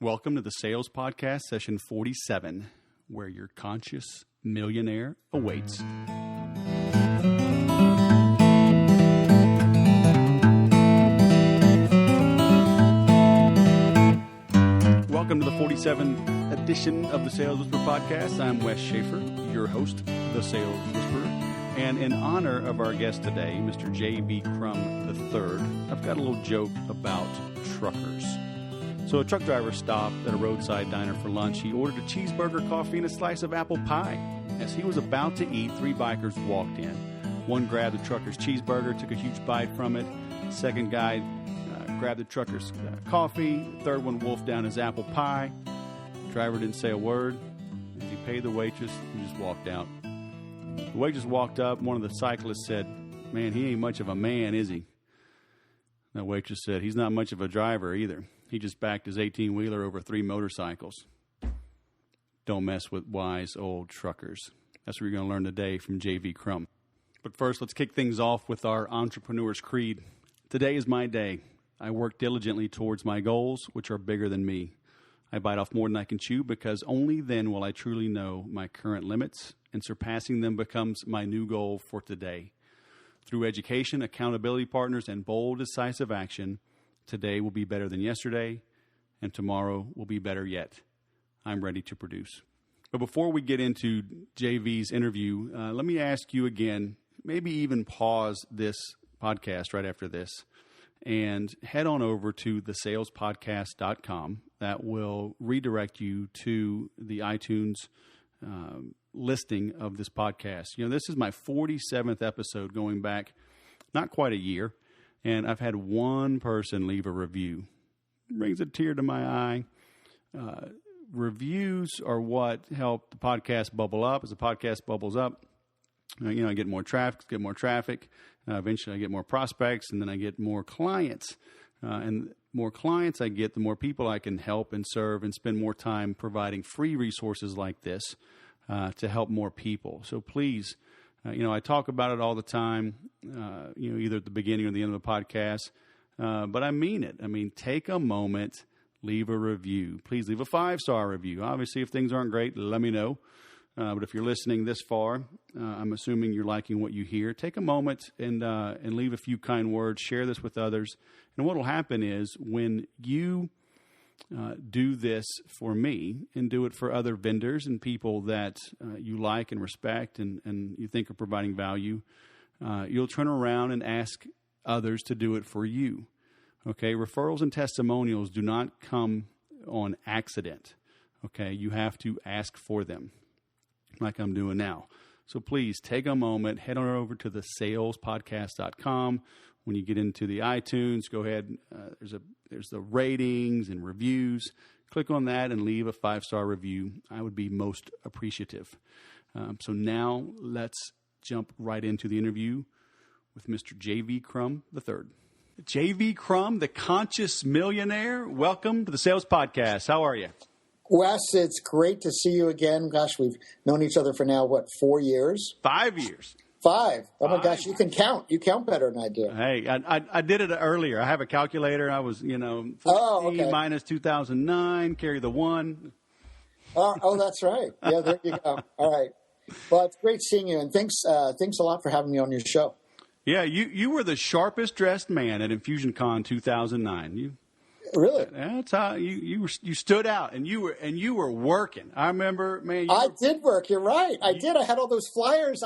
Welcome to the Sales Podcast, session 47, where your conscious millionaire awaits. Welcome to the 47th edition of the Sales Whisperer Podcast. I'm Wes Schaefer, your host, the Sales Whisperer. And in honor of our guest today, Mr. J.V. Crum III, I've got a little joke about truckers. So a truck driver stopped at a roadside diner for lunch. He ordered a cheeseburger, coffee, and a slice of apple pie. As he was about to eat, three bikers walked in. One grabbed the trucker's cheeseburger, took a huge bite from it. The second guy grabbed the trucker's coffee. The third one wolfed down his apple pie. The driver didn't say a word. As he paid the waitress, he just walked out. The waitress walked up. One of the cyclists said, "Man, he ain't much of a man, is he?" The waitress said, "He's not much of a driver either. He just backed his 18-wheeler over 3 motorcycles." Don't mess with wise old truckers. That's what you're going to learn today from J.V. Crum. But first, let's kick things off with our entrepreneur's creed. Today is my day. I work diligently towards my goals, which are bigger than me. I bite off more than I can chew because only then will I truly know my current limits, and surpassing them becomes my new goal for today. Through education, accountability partners, and bold, decisive action, today will be better than yesterday, and tomorrow will be better yet. I'm ready to produce. But before we get into JV's interview, let me ask you again, maybe even pause this podcast right after this, and head on over to thesalespodcast.com. That will redirect you to the iTunes listing of this podcast. You know, this is my 47th episode going back not quite a year. And I've had one person leave a review. It brings a tear to my eye. Reviews are what help the podcast bubble up. As the podcast bubbles up, I get more traffic. Eventually I get more prospects, and then I get more clients. And the more clients I get, the more people I can help and serve and spend more time providing free resources like this to help more people. So please, I talk about it all the time, either at the beginning or the end of the podcast, but I mean it. I mean, take a moment, leave a review. Please leave a 5-star review. Obviously, if things aren't great, let me know. But if you're listening this far, I'm assuming you're liking what you hear. Take a moment and leave a few kind words. Share this with others. And what will happen is when you do this for me and do it for other vendors and people that you like and respect and you think are providing value, you'll turn around and ask others to do it for you. Okay, referrals and testimonials do not come on accident. Okay, you have to ask for them like I'm doing now. So please take a moment, head on over to thesalespodcast.com. When you get into the iTunes, go ahead. There's the ratings and reviews. Click on that and leave a 5-star review. I would be most appreciative. So now let's jump right into the interview with Mr. J.V. Crum III. J.V. Crum, the conscious millionaire. Welcome to the Sales Podcast. How are you? Wes, it's great to see you again. Gosh, we've known each other for now, 4 years? 5 years. 5. Oh, my gosh, you can count. You count better than I do. Hey, I did it earlier. I have a calculator. I was, 14 minus 2009, carry the 1. Oh, that's right. Yeah, there you go. All right. Well, it's great seeing you, and thanks a lot for having me on your show. Yeah, you were the sharpest dressed man at InfusionCon 2009. Really? That's how you stood out, and you were working. I remember, man. I did work. You're right. I did. I had all those flyers.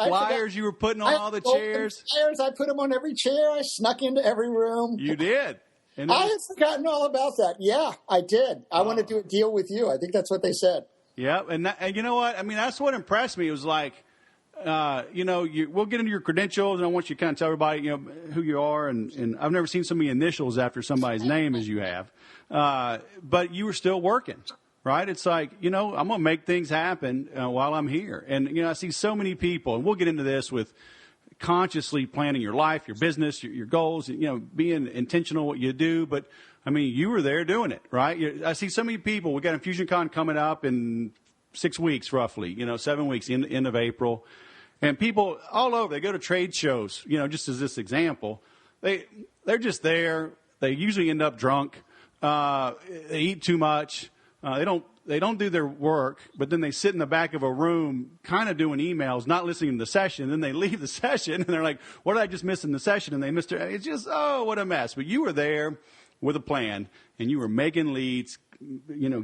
You were putting on all the chairs. Flyers. I put them on every chair. I snuck into every room. You did. And I had forgotten all about that. Yeah, I did. I want to do a deal with you. I think that's what they said. Yeah, and you know what? I mean, that's what impressed me. It was like, we'll get into your credentials, and I want you to kind of tell everybody, who you are. And I've never seen so many initials after somebody's name as you have. But you were still working, right? It's like, I'm going to make things happen while I'm here. And, I see so many people, and we'll get into this with consciously planning your life, your business, your goals, being intentional what you do. But, I mean, you were there doing it, right? I see so many people. We got InfusionCon coming up in 6 weeks, roughly, 7 weeks, end of April. And people all over, they go to trade shows, just as this example. They're just there. They usually end up drunk. They eat too much. They don't do their work, but then they sit in the back of a room kind of doing emails, not listening to the session. Then they leave the session, and they're like, what did I just miss in the session? And they missed it. It's just, what a mess. But you were there with a plan, and you were making leads,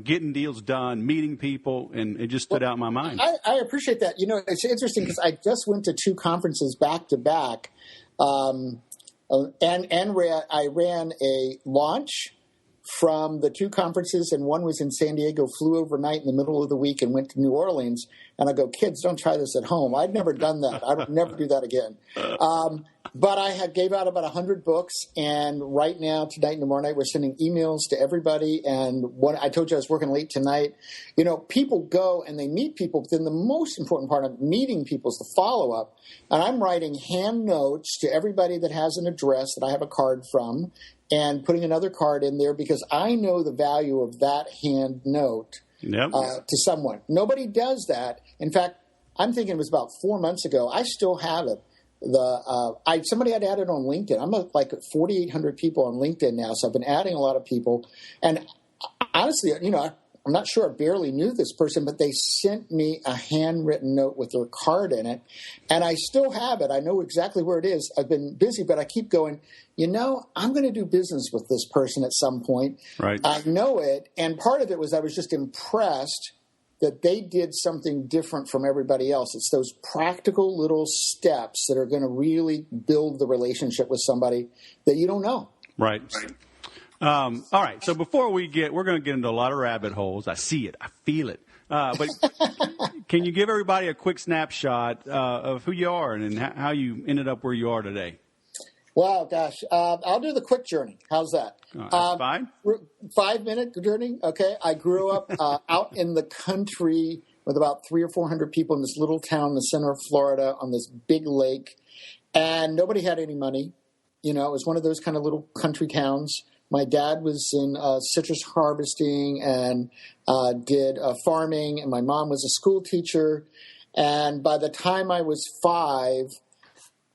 getting deals done, meeting people, and it just stood out in my mind. I appreciate that. It's interesting because I just went to 2 conferences back to back, and I ran a launch from the 2 conferences, and one was in San Diego, flew overnight in the middle of the week and went to New Orleans. And I go, kids, don't try this at home. I'd never done that. I would never do that again. But I gave out about 100 books, and right now, tonight and tomorrow night, we're sending emails to everybody. And I told you I was working late tonight. People go and they meet people, but then the most important part of meeting people is the follow-up. And I'm writing hand notes to everybody that has an address that I have a card from, and putting another card in there because I know the value of that hand note to someone. Nobody does that. In fact, I'm thinking it was about 4 months ago. I still have it. Somebody had added on LinkedIn. I'm like 4,800 people on LinkedIn now, so I've been adding a lot of people. And honestly, I'm not sure I barely knew this person, but they sent me a handwritten note with their card in it, and I still have it. I know exactly where it is. I've been busy, but I keep going, I'm going to do business with this person at some point. Right. I know it, and part of it was I was just impressed that they did something different from everybody else. It's those practical little steps that are going to really build the relationship with somebody that you don't know. Right. All right. So before we're going to get into a lot of rabbit holes. I see it. I feel it. But can you give everybody a quick snapshot of who you are and how you ended up where you are today? Wow, gosh. I'll do the quick journey. How's that? That's fine. 5-minute journey. Okay. I grew up out in the country with about 300 or 400 people in this little town in the center of Florida on this big lake. And nobody had any money. It was one of those kind of little country towns. My dad was in citrus harvesting and did farming, and my mom was a school teacher. And by the time I was 5,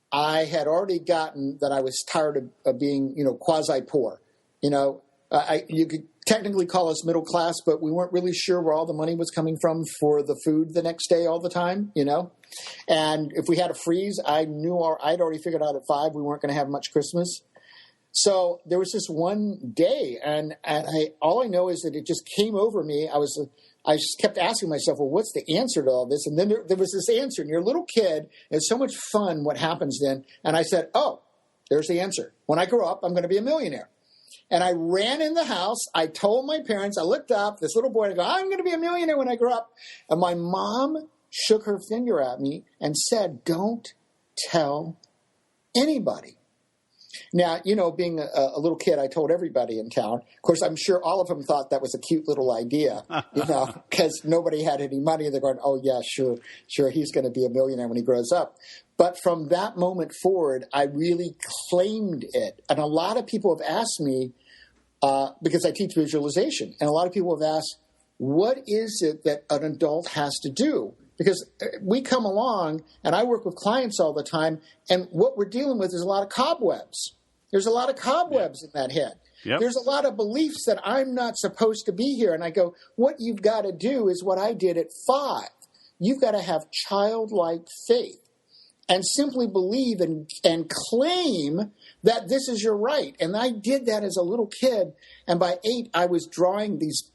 I had already gotten that I was tired of being, quasi-poor. You could technically call us middle class, but we weren't really sure where all the money was coming from for the food the next day all the time, And if we had a freeze, I'd already figured out at 5 we weren't going to have much Christmas. So there was this one day, and all I know is that it just came over me. I just kept asking myself, well, what's the answer to all this? And then there was this answer. And you're a little kid. It's so much fun what happens then. And I said, oh, there's the answer. When I grow up, I'm going to be a millionaire. And I ran in the house. I told my parents, I looked up, this little boy, and I go, I'm going to be a millionaire when I grow up. And my mom shook her finger at me and said, don't tell anybody. Now, being a little kid, I told everybody in town. Of course, I'm sure all of them thought that was a cute little idea, because nobody had any money. They're going, oh, yeah, sure, he's going to be a millionaire when he grows up. But from that moment forward, I really claimed it. And a lot of people have asked me, because I teach visualization, and a lot of people have asked, what is it that an adult has to do? Because we come along, and I work with clients all the time, and what we're dealing with is a lot of cobwebs. There's a lot of cobwebs in that head. Yep. There's a lot of beliefs that I'm not supposed to be here. And I go, what you've got to do is what I did at 5. You've got to have childlike faith and simply believe and claim that this is your right. And I did that as a little kid. And by 8, I was drawing these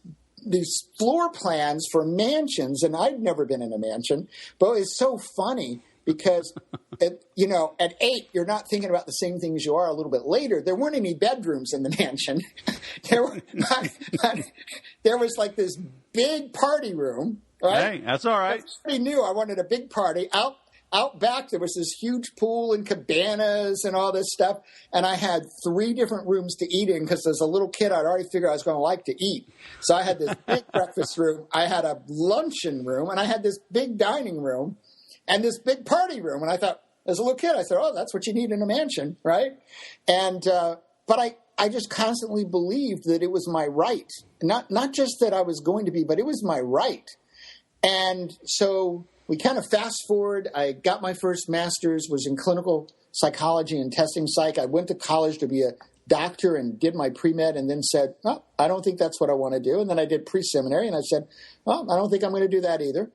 floor plans for mansions, and I'd never been in a mansion. But it's so funny because, at 8, you're not thinking about the same things you are a little bit later. There weren't any bedrooms in the mansion. There was like this big party room, right? Hey, that's all right. I already knew I wanted a big party. Out back, there was this huge pool and cabanas and all this stuff. And I had 3 different rooms to eat in because as a little kid, I'd already figured I was going to like to eat. So I had this big breakfast room. I had a luncheon room. And I had this big dining room and this big party room. And I thought, as a little kid, I said, oh, that's what you need in a mansion, right? And but I just constantly believed that it was my right. Not just that I was going to be, but it was my right. And so we kind of fast forward. I got my first master's, was in clinical psychology and testing psych. I went to college to be doctor and did my pre-med and then said, oh, I don't think that's what I want to do. And then I did pre-seminary and I said, well, I don't think I'm going to do that either.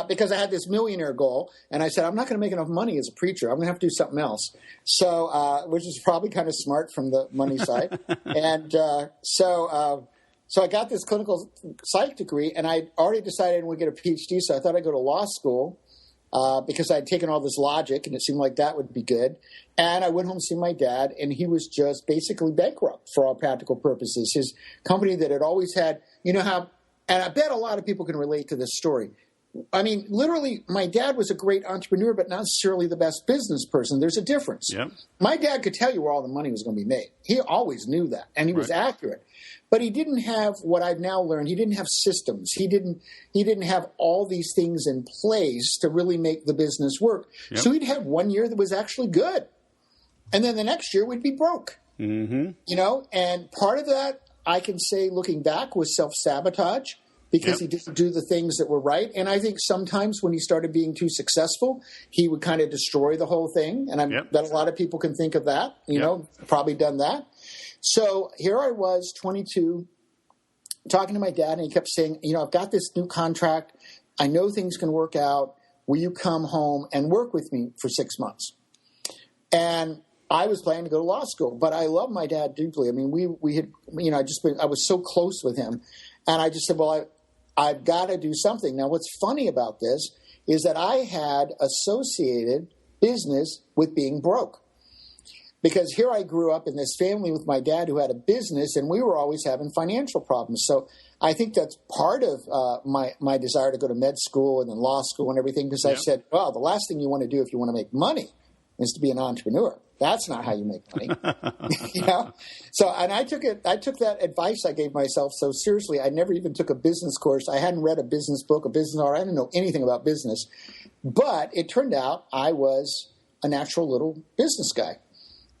Because I had this millionaire goal, and I said, I'm not going to make enough money as a preacher. I'm going to have to do something else. So, which is probably kind of smart from the money side. And so I got this clinical psych degree, and I already decided I would get a PhD, so I thought I'd go to law school because I'd taken all this logic, and it seemed like that would be good. And I went home to see my dad, and he was just basically bankrupt for all practical purposes. His company that had always had, you know how, and I bet a lot of people can relate to this story. I mean, literally, my dad was a great entrepreneur, but not necessarily the best business person. There's a difference. Yep. My dad could tell you where all the money was going to be made. He always knew that, and he was accurate. But he didn't have what I've now learned. He didn't have systems. He didn't have all these things in place to really make the business work. Yep. So he'd have 1 year that was actually good, and then the next year we'd be broke. Mm-hmm. You know, and part of that, I can say, looking back, was self-sabotage. Because he didn't do the things that were right. And I think sometimes when he started being too successful, he would kind of destroy the whole thing. And I bet a lot of people can think of that, you know, probably done that. So here I was, 22, talking to my dad, and he kept saying, you know, I've got this new contract. I know things can work out. Will you come home and work with me for 6 months? And I was planning to go to law school, but I love my dad deeply. I mean, we had, you know, I was so close with him. And I just said, well, I've got to do something. Now, what's funny about this is that I had associated business with being broke. Because here I grew up in this family with my dad who had a business, and we were always having financial problems. So I think that's part of my desire to go to med school and then law school and everything, because I said, well, the last thing you want to do if you want to make money is to be an entrepreneur. That's not how you make money, you know? So, and I took that advice I gave myself so seriously. I never even took a business course. I hadn't read a business book, I didn't know anything about business. But it turned out I was a natural little business guy.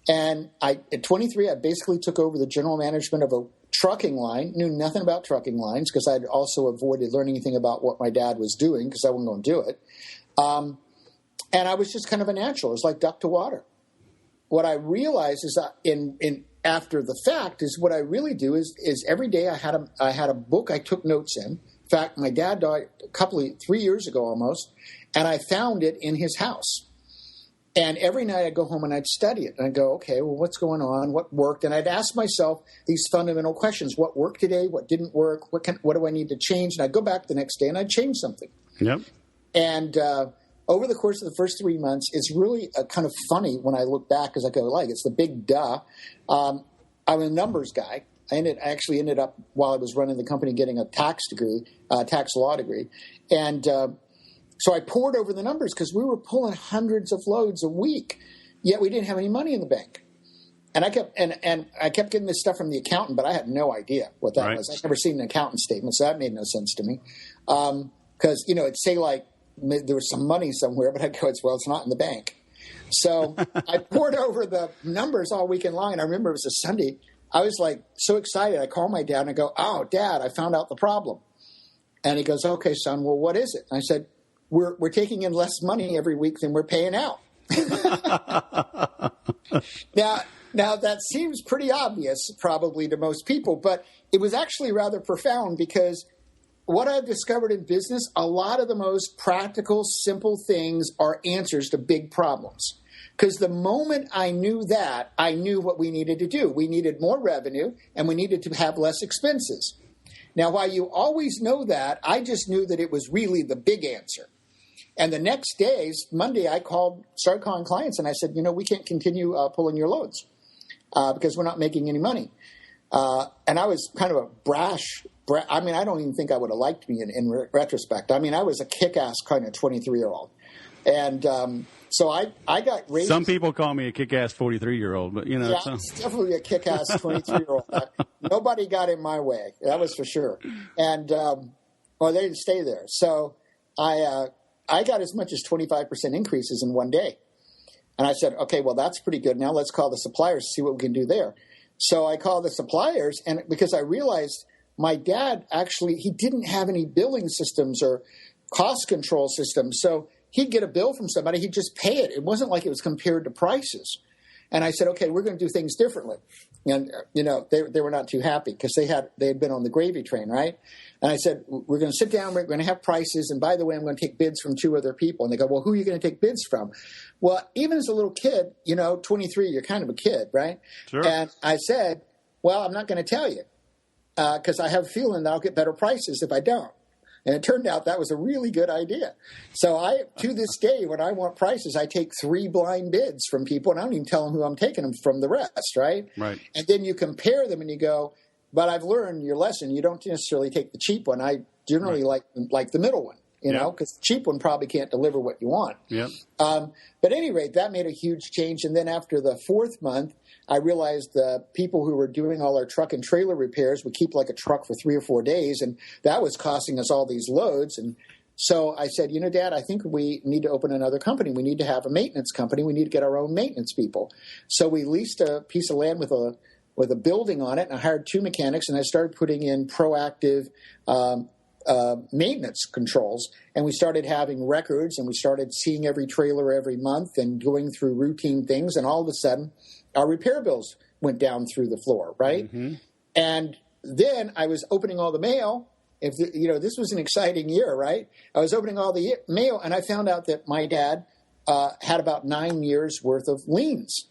And at 23, I basically took over the general management of a trucking line, knew nothing about trucking lines because I'd also avoided learning anything about what my dad was doing because I wasn't going to do it. And I was just kind of a natural. It was like duck to water. What I realized is that in after the fact is what I really do is every day I had a book I took notes in. In fact, my dad died 3 years ago almost, and I found it in his house. And every night I'd go home and I'd study it. And I'd go, okay, well, what's going on? What worked? And I'd ask myself these fundamental questions. What worked today? What didn't work? What do I need to change? And I'd go back the next day and I'd change something. Yep. And over the course of the first 3 months, it's really kind of funny when I look back because I go, like, it's the big duh. I'm a numbers guy. I actually ended up, while I was running the company, getting a tax law degree. And so I poured over the numbers because we were pulling hundreds of loads a week, yet we didn't have any money in the bank. And I kept getting this stuff from the accountant, but I had no idea what that was. I'd never seen an accountant statement, so that made no sense to me. Because, you know, it'd say, like, there was some money somewhere, but I'd go, well, it's not in the bank. So I poured over the numbers all weekend long, and I remember it was a Sunday. I was, like, so excited. I called my dad, and I go, oh, Dad, I found out the problem. And he goes, okay, son, well, what is it? And I said, we're taking in less money every week than we're paying out. Now, that seems pretty obvious probably to most people, but it was actually rather profound because what I've discovered in business, a lot of the most practical, simple things are answers to big problems. Because the moment I knew that, I knew what we needed to do. We needed more revenue, and we needed to have less expenses. Now, while you always know that, I just knew that it was really the big answer. And the next day, Monday, I started calling clients, and I said, you know, we can't continue pulling your loads because we're not making any money. And I was kind of a brash. I mean, I don't even think I would have liked me in retrospect. I mean, I was a kick-ass kind of 23-year-old. And so I got raised. Some people call me a kick-ass 43-year-old, but, you know. Yeah, it's definitely a kick-ass 23-year-old. Nobody got in my way. That was for sure. And, they didn't stay there. So I got as much as 25% increases in one day. And I said, okay, well, that's pretty good. Now let's call the suppliers to see what we can do there. So I called the suppliers, and because I realized my dad he didn't have any billing systems or cost control systems. So he'd get a bill from somebody, he'd just pay it. It wasn't like it was compared to prices. And I said, okay, we're going to do things differently. And, they were not too happy because they had been on the gravy train, right? And I said, we're going to sit down, we're going to have prices. And by the way, I'm going to take bids from 2 other people. And they go, well, who are you going to take bids from? Well, even as a little kid, 23, you're kind of a kid, right? Sure. And I said, well, I'm not going to tell you because I have a feeling that I'll get better prices if I don't. And it turned out that was a really good idea. So to this day, when I want prices, I take 3 blind bids from people, and I don't even tell them who I'm taking them from the rest, right? Right. And then you compare them, and you go, but I've learned your lesson. You don't necessarily take the cheap one. I generally like the middle one, because the cheap one probably can't deliver what you want. Yep. But at any rate, that made a huge change. And then after the 4th month, I realized the people who were doing all our truck and trailer repairs would keep like a truck for 3 or 4 days, and that was costing us all these loads. And so I said, Dad, I think we need to open another company. We need to have a maintenance company. We need to get our own maintenance people. So we leased a piece of land with a building on it, and I hired 2 mechanics, and I started putting in proactive maintenance controls. And we started having records, and we started seeing every trailer every month and going through routine things. And all of a sudden, our repair bills went down through the floor, right? Mm-hmm. And then I was opening all the mail. This was an exciting year, right? I was opening all the mail, and I found out that my dad had about 9 years worth of liens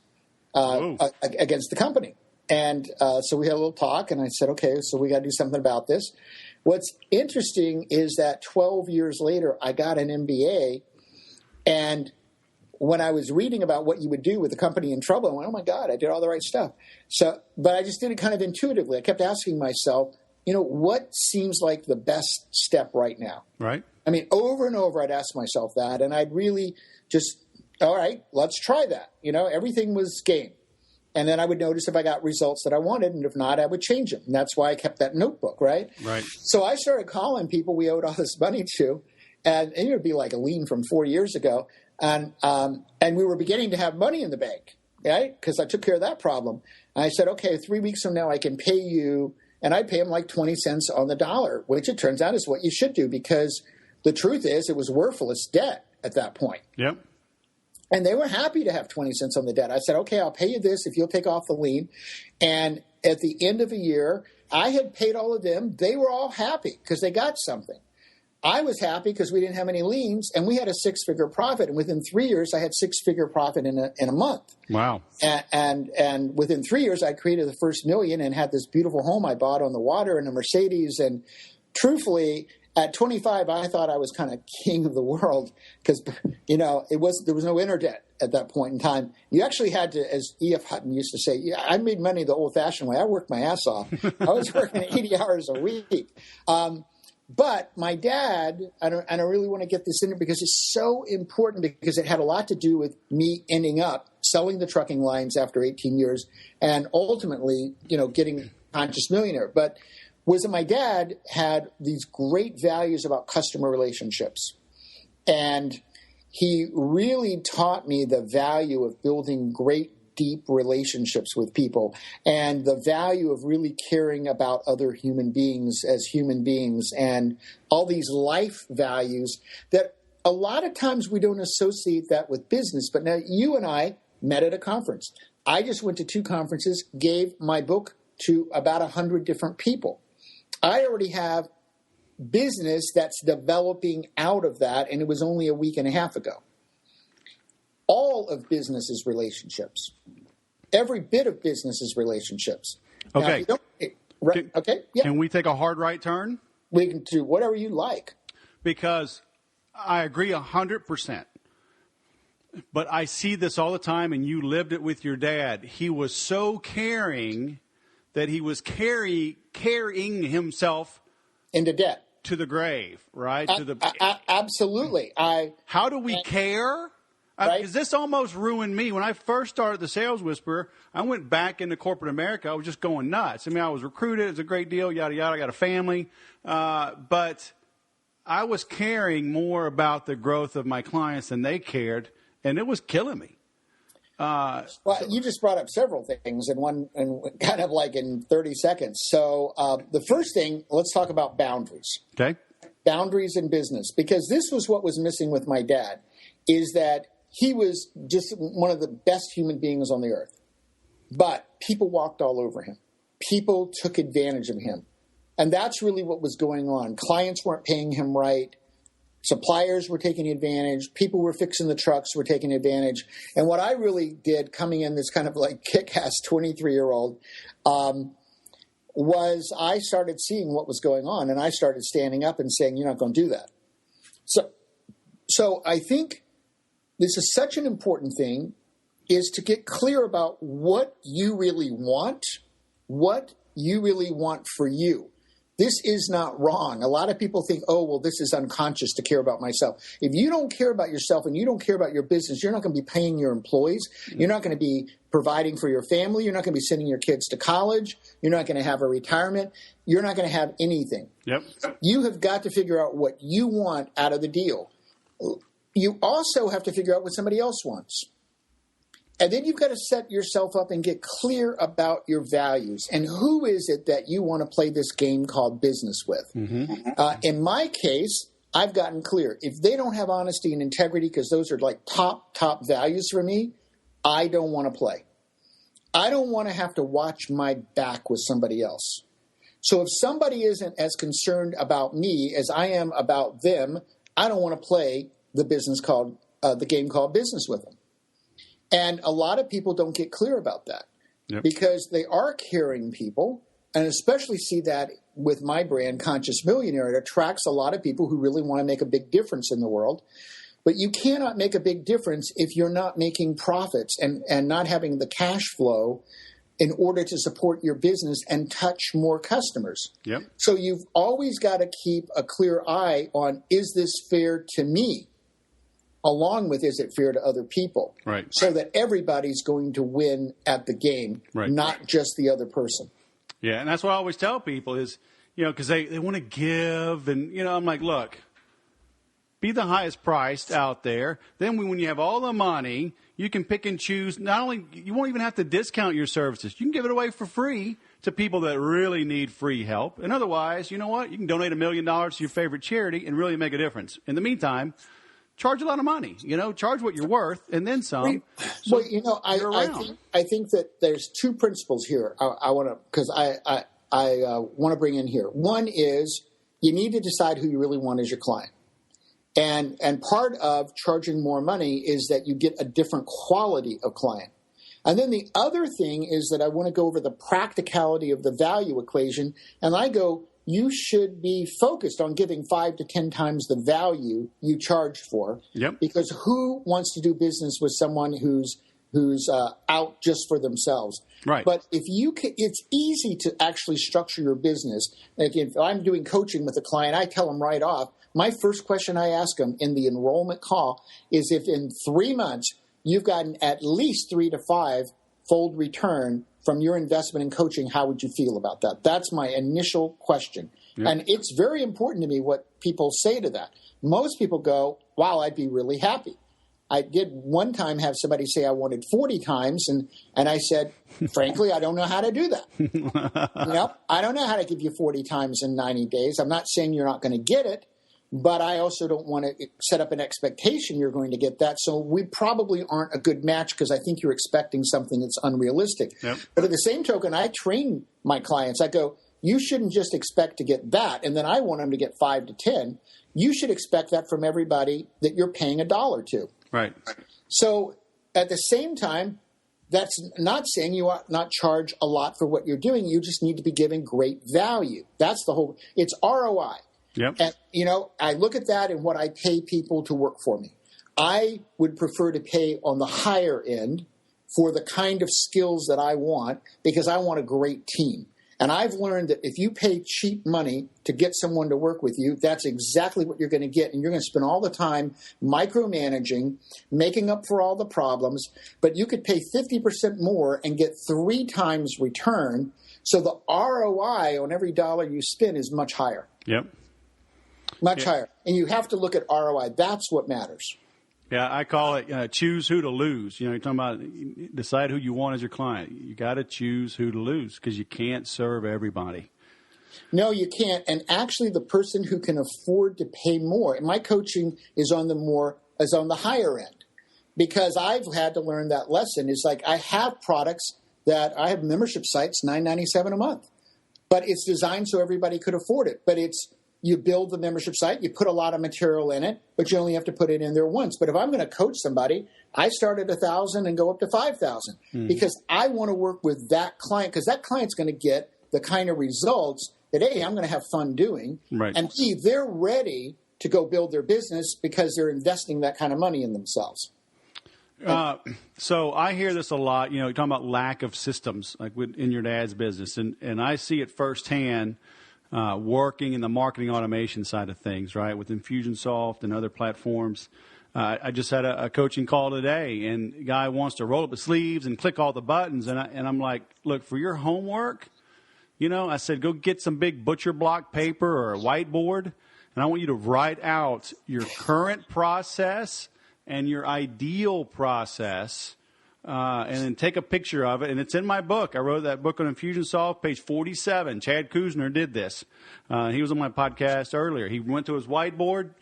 against the company. And so we had a little talk, and I said, okay, so we got to do something about this. What's interesting is that 12 years later, I got an MBA, and when I was reading about what you would do with a company in trouble, I went, oh, my God, I did all the right stuff. But I just did it kind of intuitively. I kept asking myself, what seems like the best step right now? Right. I mean, over and over, I'd ask myself that, and I'd really just, all right, let's try that. Everything was game. And then I would notice if I got results that I wanted, and if not, I would change them. And that's why I kept that notebook, right? Right. So I started calling people we owed all this money to, and it would be like a lien from 4 years ago. And we were beginning to have money in the bank, right? Because I took care of that problem. And I said, okay, 3 weeks from now I can pay you, and I'd pay them like 20 cents on the dollar, which it turns out is what you should do, because the truth is it was worthless debt at that point. Yep. And they were happy to have 20 cents on the debt. I said, okay, I'll pay you this if you'll take off the lien. And at the end of a year, I had paid all of them. They were all happy because they got something. I was happy because we didn't have any liens, and we had a 6-figure profit. And within 3 years, I had 6-figure profit in a month. Wow! And within 3 years, I created the first $1 million and had this beautiful home I bought on the water and a Mercedes. And truthfully, at 25, I thought I was kind of king of the world because there was no internet at that point in time. You actually had to, as E.F. Hutton used to say, I made money the old-fashioned way. I worked my ass off. I was working 80 hours a week. But my dad, and I really want to get this in there because it's so important, because it had a lot to do with me ending up selling the trucking lines after 18 years and ultimately, getting Conscious Millionaire. But was that my dad had these great values about customer relationships. And he really taught me the value of building great, deep relationships with people and the value of really caring about other human beings as human beings and all these life values that a lot of times we don't associate that with business. But now you and I met at a conference. I just went to 2 conferences, gave my book to about 100 different people. I already have business that's developing out of that, and it was only a week and a half ago. All of business is relationships. Every bit of business is relationships. Okay. Now, okay. Yeah. Can we take a hard right turn? We can do whatever you like. Because I agree 100%. But I see this all the time, and you lived it with your dad. He was so caring that he was carrying himself into debt to the grave, right? Absolutely. How do we care? Right? Because this almost ruined me. When I first started the Sales Whisperer, I went back into corporate America. I was just going nuts. I mean, I was recruited. It was a great deal, yada, yada. I got a family. But I was caring more about the growth of my clients than they cared, and it was killing me. You just brought up several things in kind of like in 30 seconds. So the first thing, let's talk about boundaries. Okay. Boundaries in business, because this was what was missing with my dad, is that he was just one of the best human beings on the earth. But people walked all over him. People took advantage of him. And that's really what was going on. Clients weren't paying him right. Suppliers were taking advantage. People were fixing the trucks, were taking advantage. And what I really did, coming in this kind of like kick-ass 23-year-old, was I started seeing what was going on, and I started standing up and saying, you're not going to do that. So I think this is such an important thing, is to get clear about what you really want for you. This is not wrong. A lot of people think, oh, well, this is unconscious to care about myself. If you don't care about yourself and you don't care about your business, you're not going to be paying your employees. You're not going to be providing for your family. You're not going to be sending your kids to college. You're not going to have a retirement. You're not going to have anything. Yep. You have got to figure out what you want out of the deal. You also have to figure out what somebody else wants. And then you've got to set yourself up and get clear about your values. And who is it that you want to play this game called business with? Mm-hmm. In my case, I've gotten clear. If they don't have honesty and integrity, because those are like top values for me, I don't want to play. I don't want to have to watch my back with somebody else. So if somebody isn't as concerned about me as I am about them, I don't want to play the game called business with them. And a lot of people don't get clear about that. Yep. Because they are caring people, and especially see that with my brand, Conscious Millionaire. It attracts a lot of people who really want to make a big difference in the world. But you cannot make a big difference if you're not making profits and not having the cash flow in order to support your business and touch more customers. Yep. So you've always got to keep a clear eye on, is this fair to me? Along with, is it fair to other people? Right. So that everybody's going to win at the game, right, not just the other person. Yeah, and that's what I always tell people is, because they want to give. And, I'm like, look, be the highest priced out there. Then when you have all the money, you can pick and choose. Not only, you won't even have to discount your services. You can give it away for free to people that really need free help. And otherwise, you know what? You can donate $1 million to your favorite charity and really make a difference. In the meantime, charge a lot of money, charge what you're worth and then some. Well, I think that there's two principles here I want to bring in here. One is you need to decide who you really want as your client. And part of charging more money is that you get a different quality of client. And then the other thing is that I want to go over the practicality of the value equation. And I go, you should be focused on giving 5 to 10 times the value you charge for. Yep. Because who wants to do business with someone who's out just for themselves? Right. But if you can, it's easy to actually structure your business. Like if I'm doing coaching with a client, I tell them right off, my first question I ask them in the enrollment call is, if in 3 months you've gotten at least 3 to 5 fold return from your investment in coaching, how would you feel about that? That's my initial question. Yep. And it's very important to me what people say to that. Most people go, wow, I'd be really happy. I did one time have somebody say I wanted 40 times, and I said, frankly, I don't know how to do that. I don't know how to give you 40 times in 90 days. I'm not saying you're not going to get it, but I also don't want to set up an expectation you're going to get that. So we probably aren't a good match because I think you're expecting something that's unrealistic. Yep. But at the same token, I train my clients. I go, you shouldn't just expect to get that, and then I want them to get 5 to 10. You should expect that from everybody that you're paying $1 to. Right. So at the same time, that's not saying you ought not charge a lot for what you're doing. You just need to be giving great value. That's the whole – it's ROI. Yep. And, I look at that and what I pay people to work for me. I would prefer to pay on the higher end for the kind of skills that I want because I want a great team. And I've learned that if you pay cheap money to get someone to work with you, that's exactly what you're going to get. And you're going to spend all the time micromanaging, making up for all the problems. But you could pay 50% more and get 3 times return. So the ROI on every dollar you spend is much higher. Yep. Much higher. And you have to look at ROI. That's what matters. Yeah, I call it choose who to lose. You're talking about decide who you want as your client. You got to choose who to lose because you can't serve everybody. No, you can't. And actually, the person who can afford to pay more, and my coaching is on the higher end. because I've had to learn that lesson. It's like I have products that I have membership sites, $9.97 a month, but it's designed so everybody could afford it. But you build the membership site, you put a lot of material in it, but you only have to put it in there once. But if I'm going to coach somebody, I start at 1,000 and go up to 5,000 because I want to work with that client, because that client's going to get the kind of results that, A, I'm going to have fun doing, right, and B, they're ready to go build their business because they're investing that kind of money in themselves. So I hear this a lot, you're talking about lack of systems, like in your dad's business, and I see it firsthand. Working in the marketing automation side of things, right, with Infusionsoft and other platforms. I just had a coaching call today, and the guy wants to roll up his sleeves and click all the buttons, and I'm like, look, for your homework, I said, go get some big butcher block paper or a whiteboard, and I want you to write out your current process and your ideal process, and then take a picture of it. And it's in my book. I wrote that book on Infusionsoft, page 47. Chad Kuzner did this. He was on my podcast earlier. He went to his whiteboard,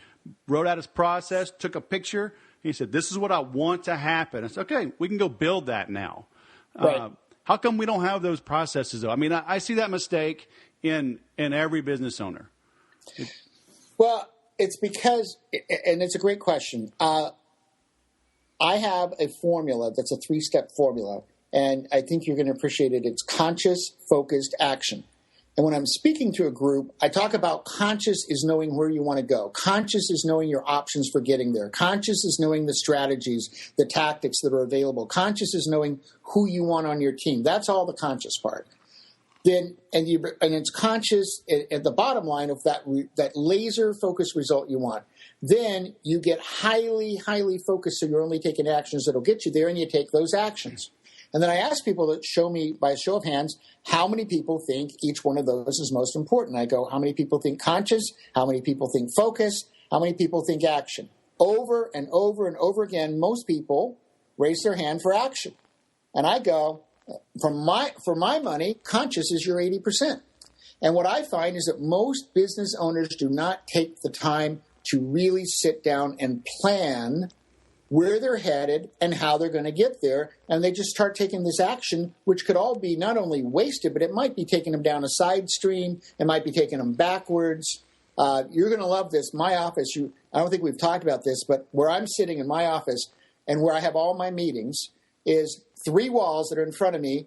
wrote out his process, took a picture. He said, this is what I want to happen. I said, okay, we can go build that now. Right. How come we don't have those processes, though? I mean, I see that mistake in every business owner. Well, it's because, and it's a great question. I have a formula that's a 3-step formula, and I think you're going to appreciate it. It's conscious, focused action. And when I'm speaking to a group, I talk about conscious is knowing where you want to go. Conscious is knowing your options for getting there. Conscious is knowing the strategies, the tactics that are available. Conscious is knowing who you want on your team. That's all the conscious part. Then, and it's conscious at the bottom line of that laser focused result you want. Then you get highly, highly focused, so you're only taking actions that'll get you there, and you take those actions. And then I ask people to show me, by a show of hands, how many people think each one of those is most important. I go, how many people think conscious? How many people think focus? How many people think action? Over and over and over again, most people raise their hand for action. And I go, for my money, conscious is your 80%. And what I find is that most business owners do not take the time to really sit down and plan where they're headed and how they're going to get there. And they just start taking this action, which could all be not only wasted, but it might be taking them down a side stream. It might be taking them backwards. You're going to love this. My office, I don't think we've talked about this, but where I'm sitting in my office and where I have all my meetings is 3 walls that are in front of me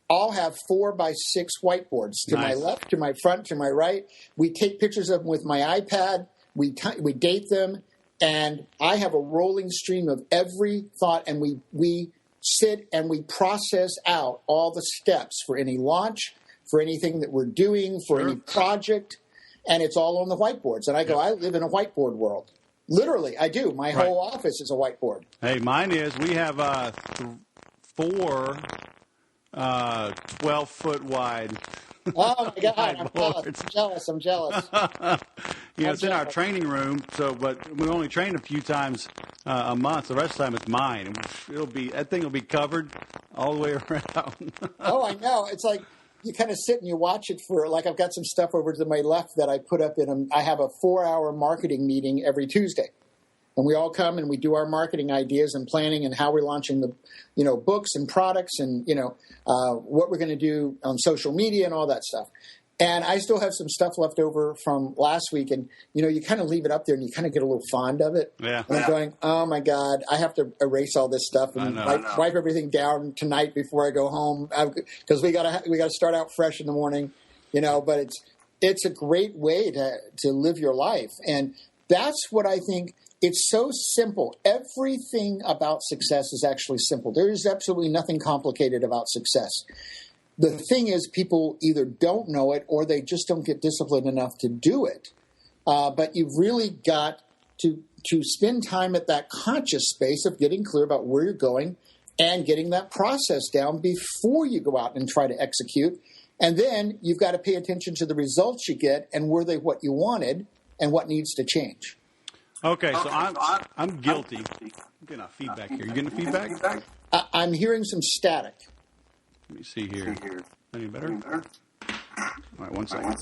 all have 4x6 whiteboards to my left, to my front, to my right. We take pictures of them with my iPad. We date them, and I have a rolling stream of every thought, and we sit and we process out all the steps for any launch, for anything that we're doing, for any project, and it's all on the whiteboards. And I go, I live in a whiteboard world. Literally, I do. My whole office is a whiteboard. Hey, mine is. We have 4 12-foot wide. Oh, my God. I'm jealous. It's in our training room, but we only train a few times a month. The rest of the time it's mine. That thing will be covered all the way around. Oh, I know. It's like you kind of sit and you watch it for, like, I've got some stuff over to my left that I put up I have a 4-hour marketing meeting every Tuesday. And we all come and we do our marketing ideas and planning and how we're launching the, books and products and, what we're going to do on social media and all that stuff. And I still have some stuff left over from last week. And, you kind of leave it up there and you kind of get a little fond of it. Yeah. And I'm going, oh, my God, I have to erase all this stuff and wipe everything down tonight before I go home. Because we got to start out fresh in the morning, but it's a great way to live your life. And that's what I think. It's so simple. Everything about success is actually simple. There is absolutely nothing complicated about success. The thing is, people either don't know it or they just don't get disciplined enough to do it. But you've really got to spend time at that conscious space of getting clear about where you're going and getting that process down before you go out and try to execute. And then you've got to pay attention to the results you get and were they what you wanted and what needs to change. Okay, so I'm guilty. I'm getting feedback here. You getting feedback? I'm hearing some static. Let me see here. Any better? All right, one second.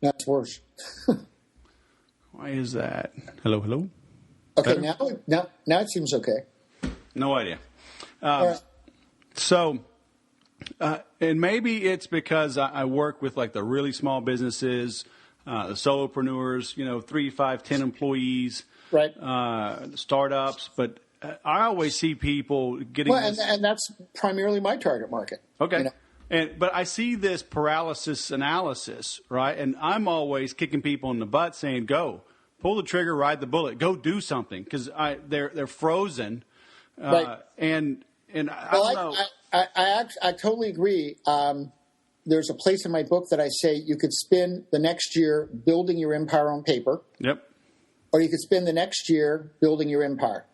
That's worse. Why is that? Hello? Okay, Better? now it seems okay. No idea. All right. So, and maybe it's because I work with like the really small businesses, the solopreneurs, 3, 5, 10 employees, Right. Startups. But I always see people getting Well, and that's primarily my target market. Okay. But I see this paralysis analysis, right? And I'm always kicking people in the butt saying, go, pull the trigger, ride the bullet, go do something, because they're frozen. Right. And I don't know. I totally agree. There's a place in my book that I say you could spend the next year building your empire on paper. Yep. Or you could spend the next year building your empire.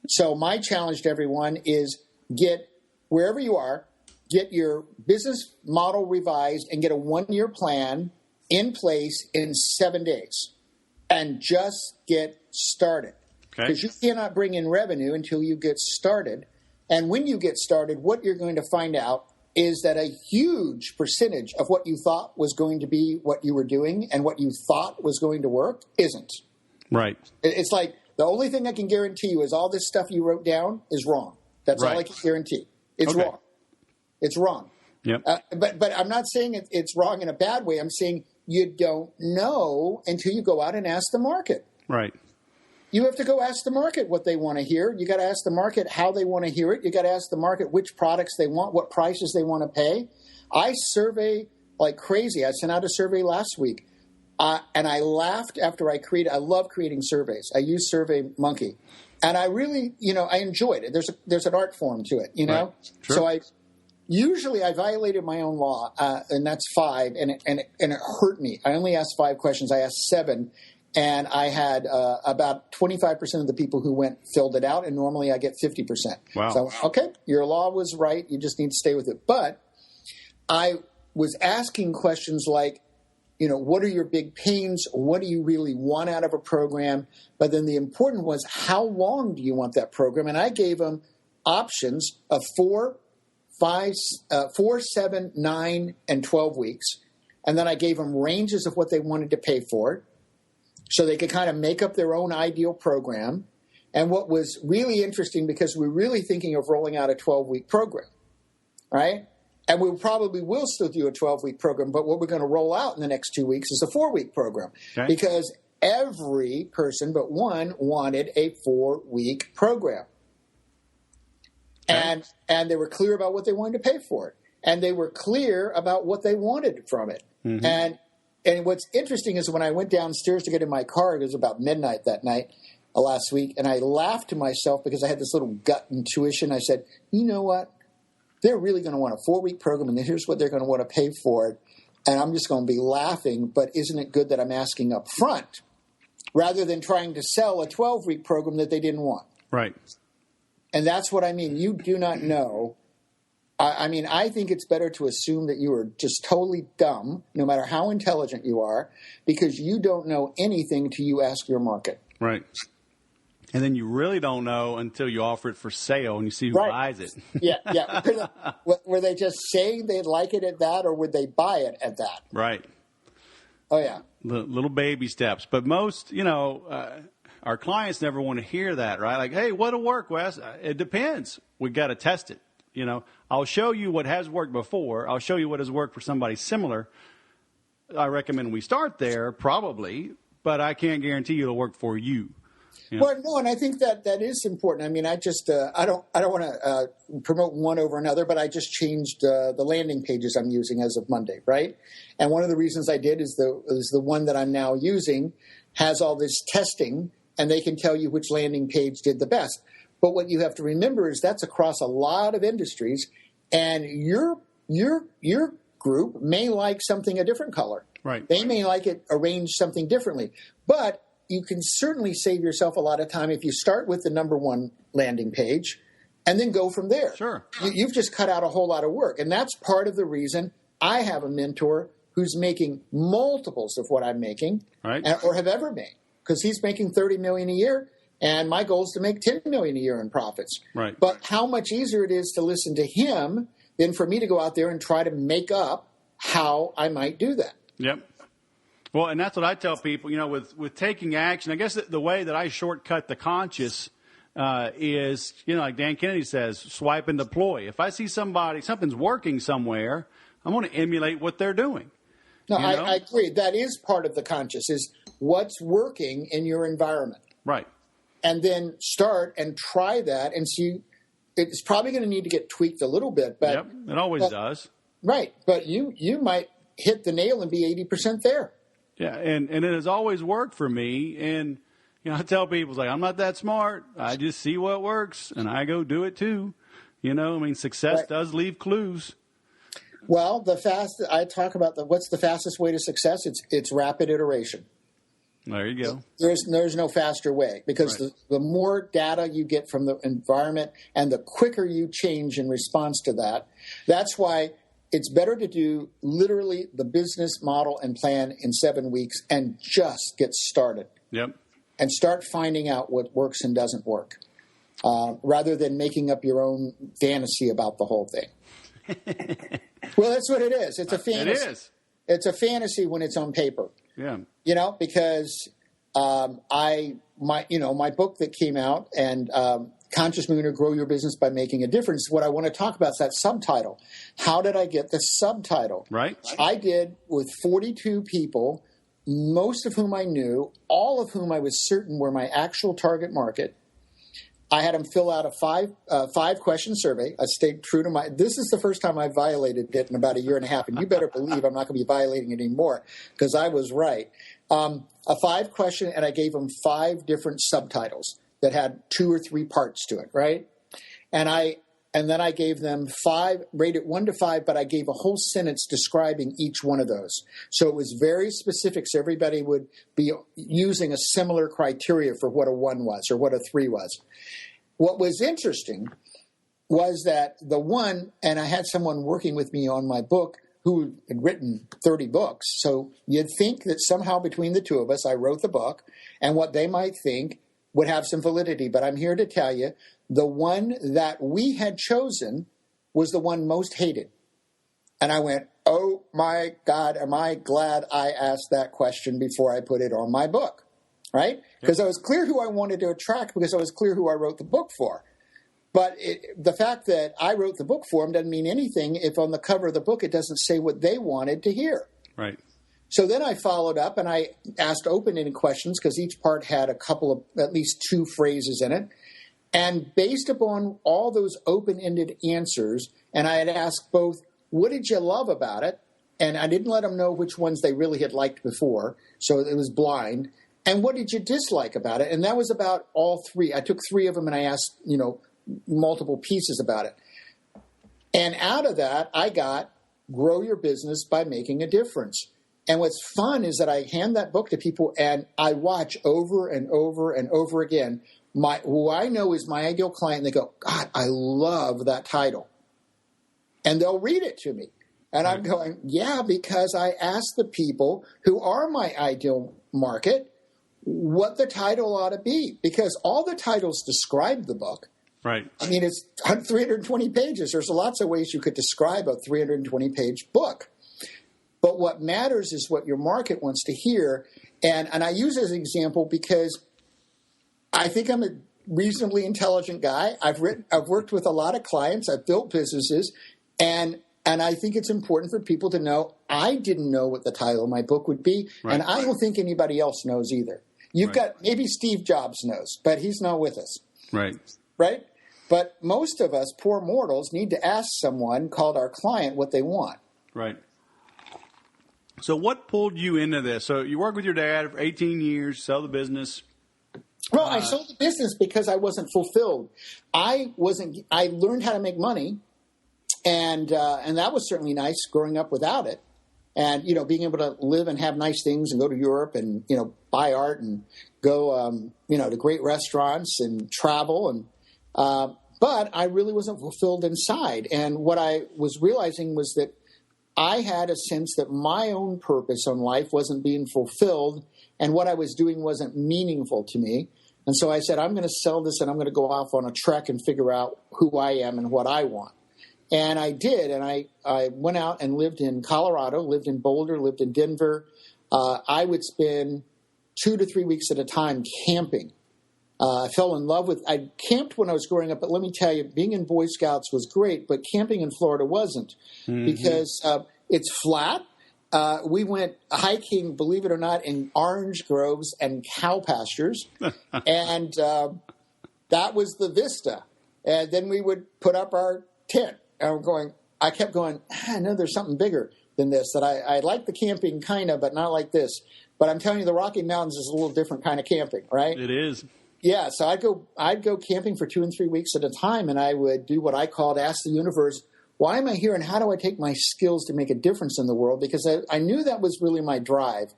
So my challenge to everyone is get wherever you are, get your business model revised and get a 1-year plan in place in 7 days and just get started. Because you cannot bring in revenue until you get started. And when you get started, what you're going to find out is that a huge percentage of what you thought was going to be what you were doing and what you thought was going to work isn't. Right. It's like the only thing I can guarantee you is all this stuff you wrote down is wrong. That's all I can guarantee. It's wrong. It's wrong. Yep. But I'm not saying it's wrong in a bad way. I'm saying you don't know until you go out and ask the market. Right. You have to go ask the market what they want to hear. You got to ask the market how they want to hear it. You got to ask the market which products they want, what prices they want to pay. I survey like crazy. I sent out a survey last week, and I laughed after I created. I love creating surveys. I use SurveyMonkey, and I really, I enjoyed it. There's an art form to it, Right. Sure. So Usually I violated my own law, and that's 5, and it hurt me. I only asked 5 questions. I asked 7, and I had about 25% of the people who filled it out, and normally I get 50%. Wow. So, okay, your law was right. You just need to stay with it. But I was asking questions like, what are your big pains? What do you really want out of a program? But then the important was, how long do you want that program? And I gave them options of 4, 7, 9, and 12 weeks. And then I gave them ranges of what they wanted to pay for it so they could kind of make up their own ideal program. And what was really interesting, because we're really thinking of rolling out a 12-week program, right? And we probably will still do a 12-week program, but what we're going to roll out in the next 2 weeks is a 4-week program. Okay. Because every person but one wanted a 4-week program. Okay. And they were clear about what they wanted to pay for it. And they were clear about what they wanted from it. Mm-hmm. And what's interesting is when I went downstairs to get in my car, it was about midnight that night last week, and I laughed to myself because I had this little gut intuition. I said, you know what? They're really going to want a 4-week program, and here's what they're going to want to pay for it. And I'm just going to be laughing, but isn't it good that I'm asking up front rather than trying to sell a 12-week program that they didn't want? Right. And that's what I mean. You do not know. I think it's better to assume that you are just totally dumb, no matter how intelligent you are, because you don't know anything till you ask your market. Right. And then you really don't know until you offer it for sale and you see who buys it. Yeah. Were they just saying they'd like it at that, or would they buy it at that? Right. Oh, yeah. Little baby steps. But most, our clients never want to hear that, right? Like, hey, what'll work, Wes? It depends. We got to test it. I'll show you what has worked before. I'll show you what has worked for somebody similar. I recommend we start there, probably, but I can't guarantee it'll work for you. Well, no, and I think that is important. I mean, I just I don't want to promote one over another, but I just changed the landing pages I'm using as of Monday, right? And one of the reasons I did is the one that I'm now using has all this testing, and they can tell you which landing page did the best. But what you have to remember is that's across a lot of industries, and your group may like something a different color. Right. They may like it arranged something differently. But you can certainly save yourself a lot of time if you start with the number one landing page and then go from there. Sure. You've just cut out a whole lot of work. And that's part of the reason I have a mentor who's making multiples of what I'm making, right, or have ever made, because he's making $30 million a year. And my goal is to make $10 million a year in profits. Right. But how much easier it is to listen to him than for me to go out there and try to make up how I might do that. Yep. Well, and that's what I tell people, with taking action. I guess the way that I shortcut the conscious is, like Dan Kennedy says, swipe and deploy. If I see something's working somewhere, I'm going to emulate what they're doing. No, I agree. That is part of the conscious, is what's working in your environment. Right. And then start and try that and see. It's probably going to need to get tweaked a little bit. But, yep, it always does. Right. But you might hit the nail and be 80% there. Yeah, and it has always worked for me. And, I tell people, it's like, I'm not that smart. I just see what works, and I go do it too. Success does leave clues. Well, I talk about what's the fastest way to success? It's rapid iteration. There you go. There's no faster way, because the more data you get from the environment and the quicker you change in response to that. That's why it's better to do literally the business model and plan in 7 weeks and just get started. Yep. And start finding out what works and doesn't work, rather than making up your own fantasy about the whole thing. Well, that's what it is. It's a fantasy. It is. It's a fantasy when it's on paper. Yeah. Because my book that came out, and Conscious Millionaire, Grow Your Business by Making a Difference, what I want to talk about is that subtitle. How did I get the subtitle? Right. I did with 42 people, most of whom I knew, all of whom I was certain were my actual target market. I had them fill out a five-question survey. I stayed true to this is the first time I violated it in about a year and a half, and you better believe I'm not going to be violating it anymore, because I was right. A 5-question, and I gave them 5 different subtitles that had 2 or 3 parts to it, right? And then I gave them 5, rated 1 to 5, but I gave a whole sentence describing each one of those. So it was very specific, so everybody would be using a similar criteria for what a 1 was or what a 3 was. What was interesting was that the 1, and I had someone working with me on my book who had written 30 books, so you'd think that somehow between the two of us, I wrote the book, and what they might think would have some validity. But I'm here to tell you, the one that we had chosen was the one most hated. And I went, oh my God, am I glad I asked that question before I put it on my book, right? Because I was clear who I wanted to attract, because I was clear who I wrote the book for. But the fact that I wrote the book for them doesn't mean anything if on the cover of the book it doesn't say what they wanted to hear. Right. So then I followed up and I asked open-ended questions, because each part had a couple of, at least 2 phrases in it. And based upon all those open-ended answers, and I had asked both, what did you love about it? And I didn't let them know which ones they really had liked before, so it was blind. And what did you dislike about it? And that was about all 3. I took 3 of them and I asked, multiple pieces about it. And out of that, I got Grow Your Business by Making a Difference. And what's fun is that I hand that book to people and I watch over and over and over again who I know is my ideal client. And they go, God, I love that title. And they'll read it to me. And I'm going, yeah, because I asked the people who are my ideal market what the title ought to be. Because all the titles describe the book. Right. I mean, it's 320 pages. There's lots of ways you could describe a 320-page book. But what matters is what your market wants to hear. And I use it as an example because I think I'm a reasonably intelligent guy. I've worked with a lot of clients. I've built businesses. And I think it's important for people to know I didn't know what the title of my book would be. Right. And I don't think anybody else knows either. You've got, maybe Steve Jobs knows, but he's not with us. Right. Right? But most of us, poor mortals, need to ask someone called our client what they want. Right. So what pulled you into this? So you worked with your dad for 18 years, sell the business. Well, I sold the business because I wasn't fulfilled. I learned how to make money, and that was certainly nice growing up without it. And, being able to live and have nice things and go to Europe and, buy art and go, to great restaurants and travel. And but I really wasn't fulfilled inside. And what I was realizing was that I had a sense that my own purpose in life wasn't being fulfilled, and what I was doing wasn't meaningful to me. And so I said, I'm going to sell this, and I'm going to go off on a trek and figure out who I am and what I want. And I did, and I went out and lived in Colorado, lived in Boulder, lived in Denver, I would spend 2 to 3 weeks at a time camping. I fell in love with, I camped when I was growing up, but let me tell you, being in Boy Scouts was great, but camping in Florida wasn't because it's flat. We went hiking, believe it or not, in orange groves and cow pastures. And that was the vista. And then we would put up our tent. And I kept going, I know there's something bigger than this, that I like the camping kind of, but not like this. But I'm telling you, the Rocky Mountains is a little different kind of camping, right? It is. Yeah, so I'd go camping for 2 and 3 weeks at a time, and I would do what I called ask the universe, why am I here, and how do I take my skills to make a difference in the world? Because I knew that was really my drive.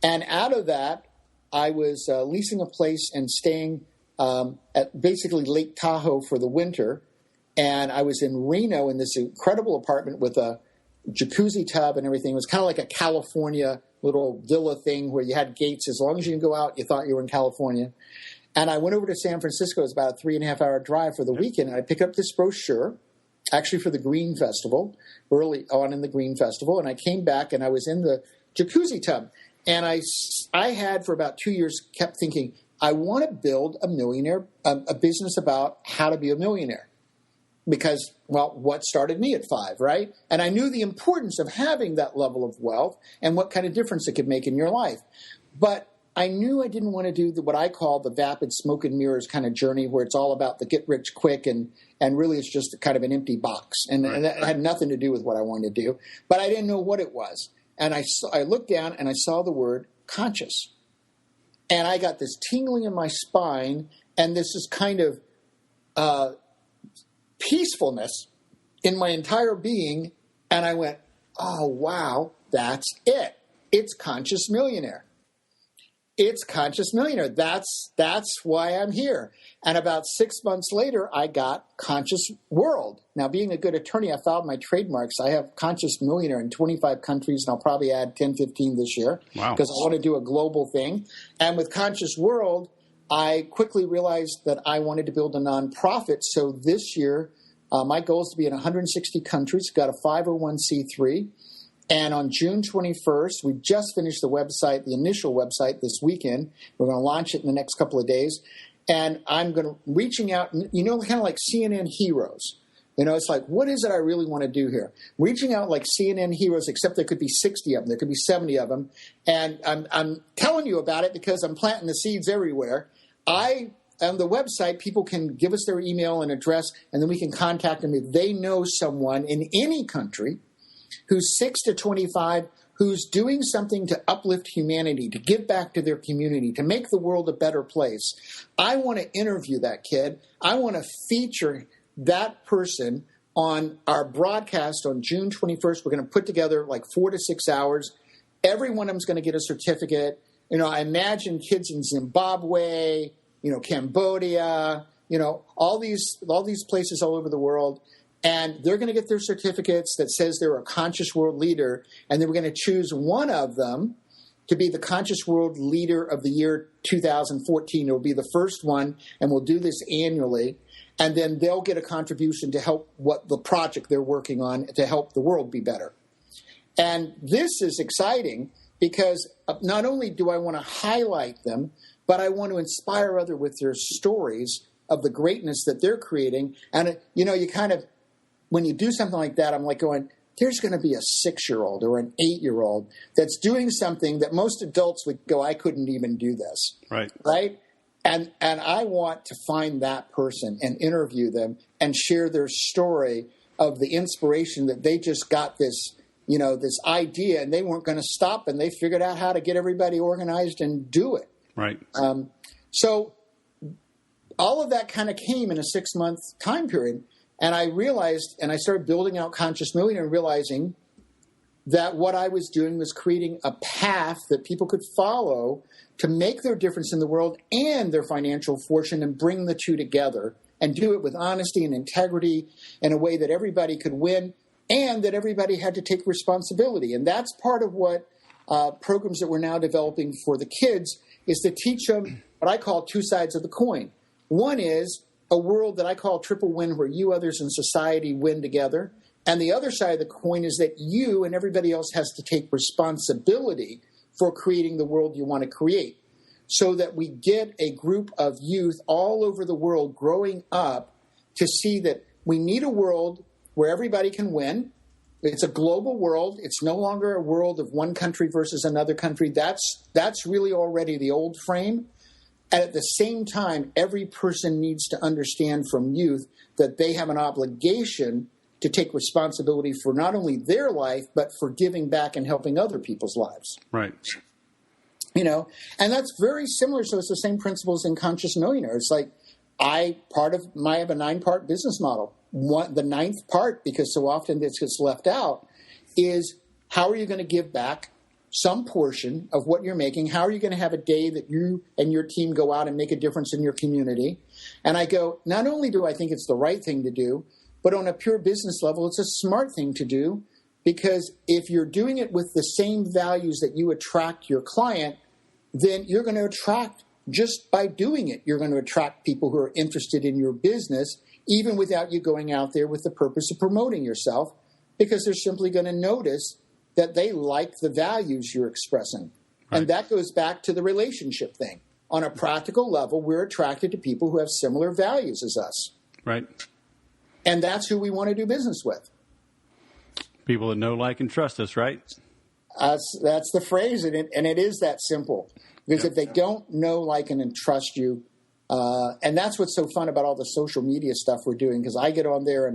And out of that, I was leasing a place and staying at basically Lake Tahoe for the winter. And I was in Reno in this incredible apartment with a jacuzzi tub and everything. It was kind of like a California little villa thing where you had gates. As long as you can go out, you thought you were in California. And I went over to San Francisco. It was about a 3.5-hour drive for the weekend. And I picked up this brochure, actually for the Green Festival, early on in the Green Festival. And I came back and I was in the jacuzzi tub. And I had for about 2 years kept thinking, I want to build a business about how to be a millionaire. Because, well, what started me at 5, right? And I knew the importance of having that level of wealth and what kind of difference it could make in your life. But I knew I didn't want to do what I call the vapid smoke and mirrors kind of journey where it's all about the get rich quick and really it's just kind of an empty box. And that had nothing to do with what I wanted to do. But I didn't know what it was. And I looked down and I saw the word conscious. And I got this tingling in my spine and this is kind of peacefulness in my entire being. And I went, oh, wow, that's it. It's Conscious Millionaire. It's Conscious Millionaire. That's why I'm here. And about 6 months later, I got Conscious World. Now, being a good attorney, I filed my trademarks. I have Conscious Millionaire in 25 countries, and I'll probably add 10, 15 this year because I want to do a global thing. And with Conscious World, I quickly realized that I wanted to build a nonprofit. So this year, my goal is to be in 160 countries, got a 501c3. And on June 21st, we just finished the website, the initial website this weekend. We're going to launch it in the next couple of days. And I'm reaching out, kind of like CNN heroes. It's like, what is it I really want to do here? Reaching out like CNN heroes, except there could be 60 of them. There could be 70 of them. And I'm telling you about it because I'm planting the seeds everywhere. On the website, people can give us their email and address, and then we can contact them if they know someone in any country who's 6 to 25, who's doing something to uplift humanity, to give back to their community, to make the world a better place. I want to interview that kid. I want to feature that person on our broadcast on June 21st. We're going to put together like 4 to 6 hours. Every one of them is going to get a certificate. I imagine kids in Zimbabwe, Cambodia, all these places all over the world. And they're going to get their certificates that says they're a Conscious World Leader. And then we're going to choose one of them to be the Conscious World Leader of the year 2014. It will be the first one, and we'll do this annually. And then they'll get a contribution to help what the project they're working on to help the world be better. And this is exciting because not only do I want to highlight them, but I want to inspire others with their stories of the greatness that they're creating. And, you kind of, when you do something like that, I'm like going, there's going to be a 6-year-old or an 8-year-old that's doing something that most adults would go, I couldn't even do this. Right? And I want to find that person and interview them and share their story of the inspiration that they just got this, this idea, and they weren't going to stop, and they figured out how to get everybody organized and do it. Right. So all of that kind of came in a 6-month time period. And I realized, and I started building out Conscious Millionaire, realizing that what I was doing was creating a path that people could follow to make their difference in the world and their financial fortune and bring the two together and do it with honesty and integrity in a way that everybody could win and that everybody had to take responsibility. And that's part of what programs that we're now developing for the kids is to teach them what I call 2 sides of the coin. One is a world that I call triple win, where you, others, and society win together. And the other side of the coin is that you and everybody else has to take responsibility for creating the world you want to create, so that we get a group of youth all over the world growing up to see that we need a world where everybody can win. It's a global world. It's no longer a world of one country versus another country. That's really already the old frame. And at the same time, every person needs to understand from youth that they have an obligation to take responsibility for not only their life, but for giving back and helping other people's lives. Right. You know, and that's very similar. So it's the same principles in Conscious Millionaire. It's like I have a 9-part business model. The 9th part, because so often this gets left out, is how are you going to give back some portion of what you're making? How are you going to have a day that you and your team go out and make a difference in your community? And I go, not only do I think it's the right thing to do, but on a pure business level, it's a smart thing to do, because if you're doing it with the same values that you attract your client, then you're going to attract, just by doing it, you're going to attract people who are interested in your business, even without you going out there with the purpose of promoting yourself, because they're simply going to notice that they like the values you're expressing. Right. And that goes back to the relationship thing. On a practical level, we're attracted to people who have similar values as us. Right. And that's who we want to do business with. People that know, like, and trust us, right? That's the phrase, and it is that simple. Because if they don't know, like, and trust you, and that's what's so fun about all the social media stuff we're doing, because I get on there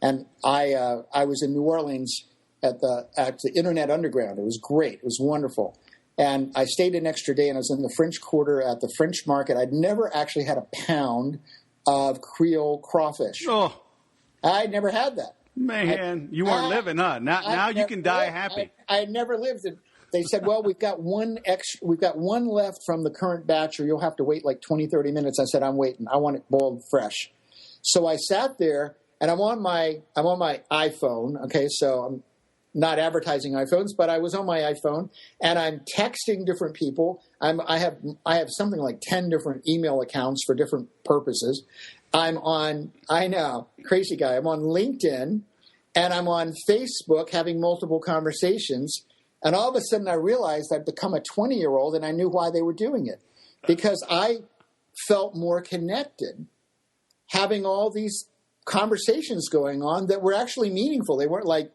and I was in New Orleans at the Internet Underground. It was great. It was wonderful. And I stayed an extra day, and I was in the French Quarter at the French Market. I'd never actually had a pound of Creole crawfish. Oh. I'd never had that. Man, you weren't living, huh? Now you can die happy. I had never lived. They said, well, we've got one left from the current batch, or you'll have to wait like 20, 30 minutes. I said, I'm waiting. I want it boiled fresh. So I sat there, and I'm on my iPhone. Okay, so I'm not advertising iPhones, but I was on my iPhone, and I'm texting different people. I have something like 10 different email accounts for different purposes. I know, crazy guy. I'm on LinkedIn, and I'm on Facebook having multiple conversations. And all of a sudden I realized I'd become a 20-year-old, and I knew why they were doing it. Because I felt more connected having all these conversations going on that were actually meaningful. They weren't like,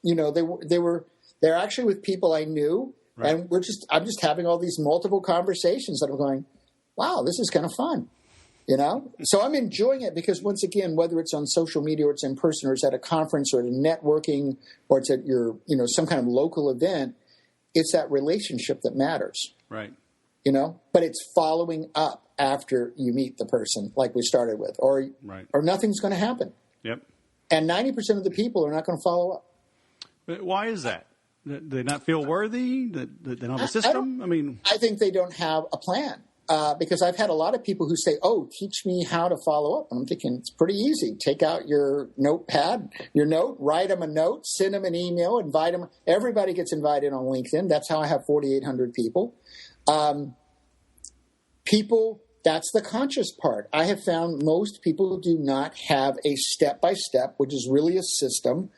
they're actually with people I knew. Right. And I'm just having all these multiple conversations that I'm going, wow, this is kind of fun. So I'm enjoying it because, once again, whether it's on social media or it's in person or it's at a conference or at a networking or it's at your, some kind of local event, it's that relationship that matters. Right. But it's following up after you meet the person like we started with, or nothing's going to happen. Yep. And 90% of the people are not going to follow up. But why is that? Do they not feel worthy? They don't have a system? I think they don't have a plan. Because I've had a lot of people who say, oh, teach me how to follow up. And I'm thinking, it's pretty easy. Take out your notepad, write them a note, send them an email, invite them. Everybody gets invited on LinkedIn. That's how I have 4,800 people. That's the conscious part. I have found most people do not have a step-by-step, which is really a system,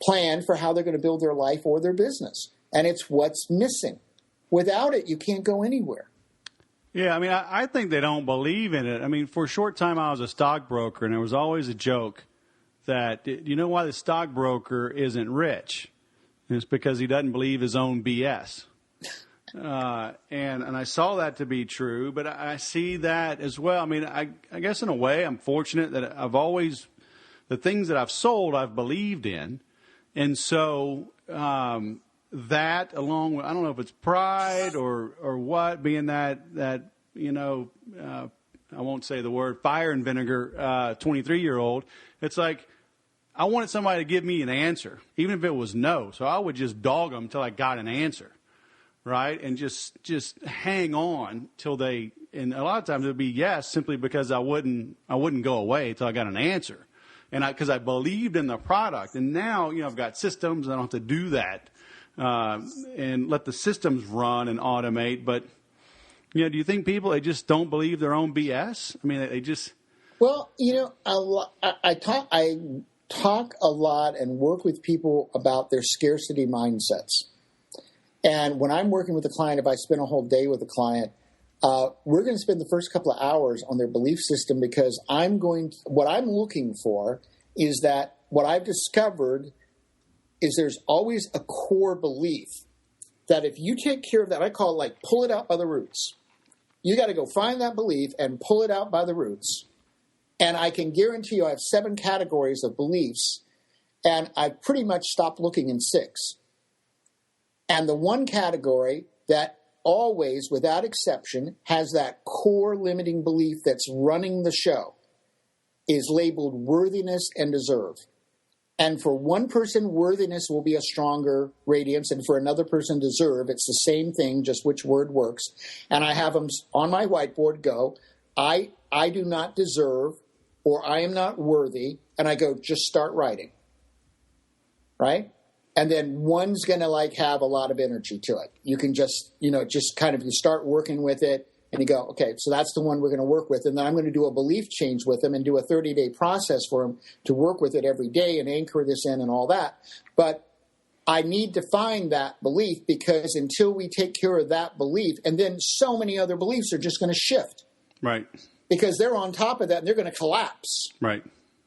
plan for how they're going to build their life or their business. And it's what's missing. Without it, you can't go anywhere. Yeah, I think they don't believe in it. For a short time, I was a stockbroker, and there was always a joke that, you know why the stockbroker isn't rich? And it's because he doesn't believe his own BS. And I saw that to be true, but I see that as well. I guess in a way, I'm fortunate that the things that I've sold, I've believed in. And so, that along with, I don't know if it's pride or what, being that I won't say the word fire and vinegar 23-year-old, it's like I wanted somebody to give me an answer, even if it was no. So I would just dog them until I got an answer, right? And just hang on till they, and a lot of times it would be yes, simply because I wouldn't go away until I got an answer. And because I believed in the product. And now, I've got systems, I don't have to do that. And let the systems run and automate. But, do you think people, they just don't believe their own BS? They just... Well, I talk a lot and work with people about their scarcity mindsets. And when I'm working with a client, if I spend a whole day with a client, we're going to spend the first couple of hours on their belief system, because what I'm looking for is that what I've discovered is there's always a core belief that if you take care of that, I call it like pull it out by the roots. You got to go find that belief and pull it out by the roots. And I can guarantee you I have 7 categories of beliefs, and I've pretty much stopped looking in 6. And the one category that always, without exception, has that core limiting belief that's running the show is labeled worthiness and deserve. And for one person, worthiness will be a stronger radiance, and for another person, deserve, it's the same thing, just which word works. And I have them on my whiteboard go, I do not deserve, or I am not worthy, and I go, just start writing, right? And then one's going to have a lot of energy to it. You can just kind of, you start working with it, and you go, okay, so that's the one we're going to work with. And then I'm going to do a belief change with them and do a 30-day process for them to work with it every day and anchor this in and all that. But I need to find that belief, because until we take care of that belief, and then so many other beliefs are just going to shift. Right. Because they're on top of that and they're going to collapse. Right.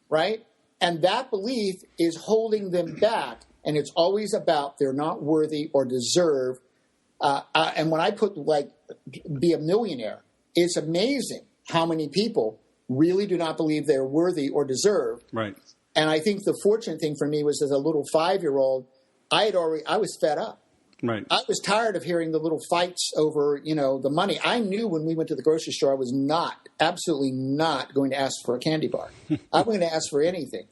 Right? And that belief is holding them back. And it's always about they're not worthy or deserve. And when I put be a millionaire, it's amazing how many people really do not believe they're worthy or deserve. Right. And I think the fortunate thing for me was, as a little 5-year-old, I was fed up. Right. I was tired of hearing the little fights over, the money. I knew when we went to the grocery store, I was absolutely not going to ask for a candy bar. I'm going to ask for anything.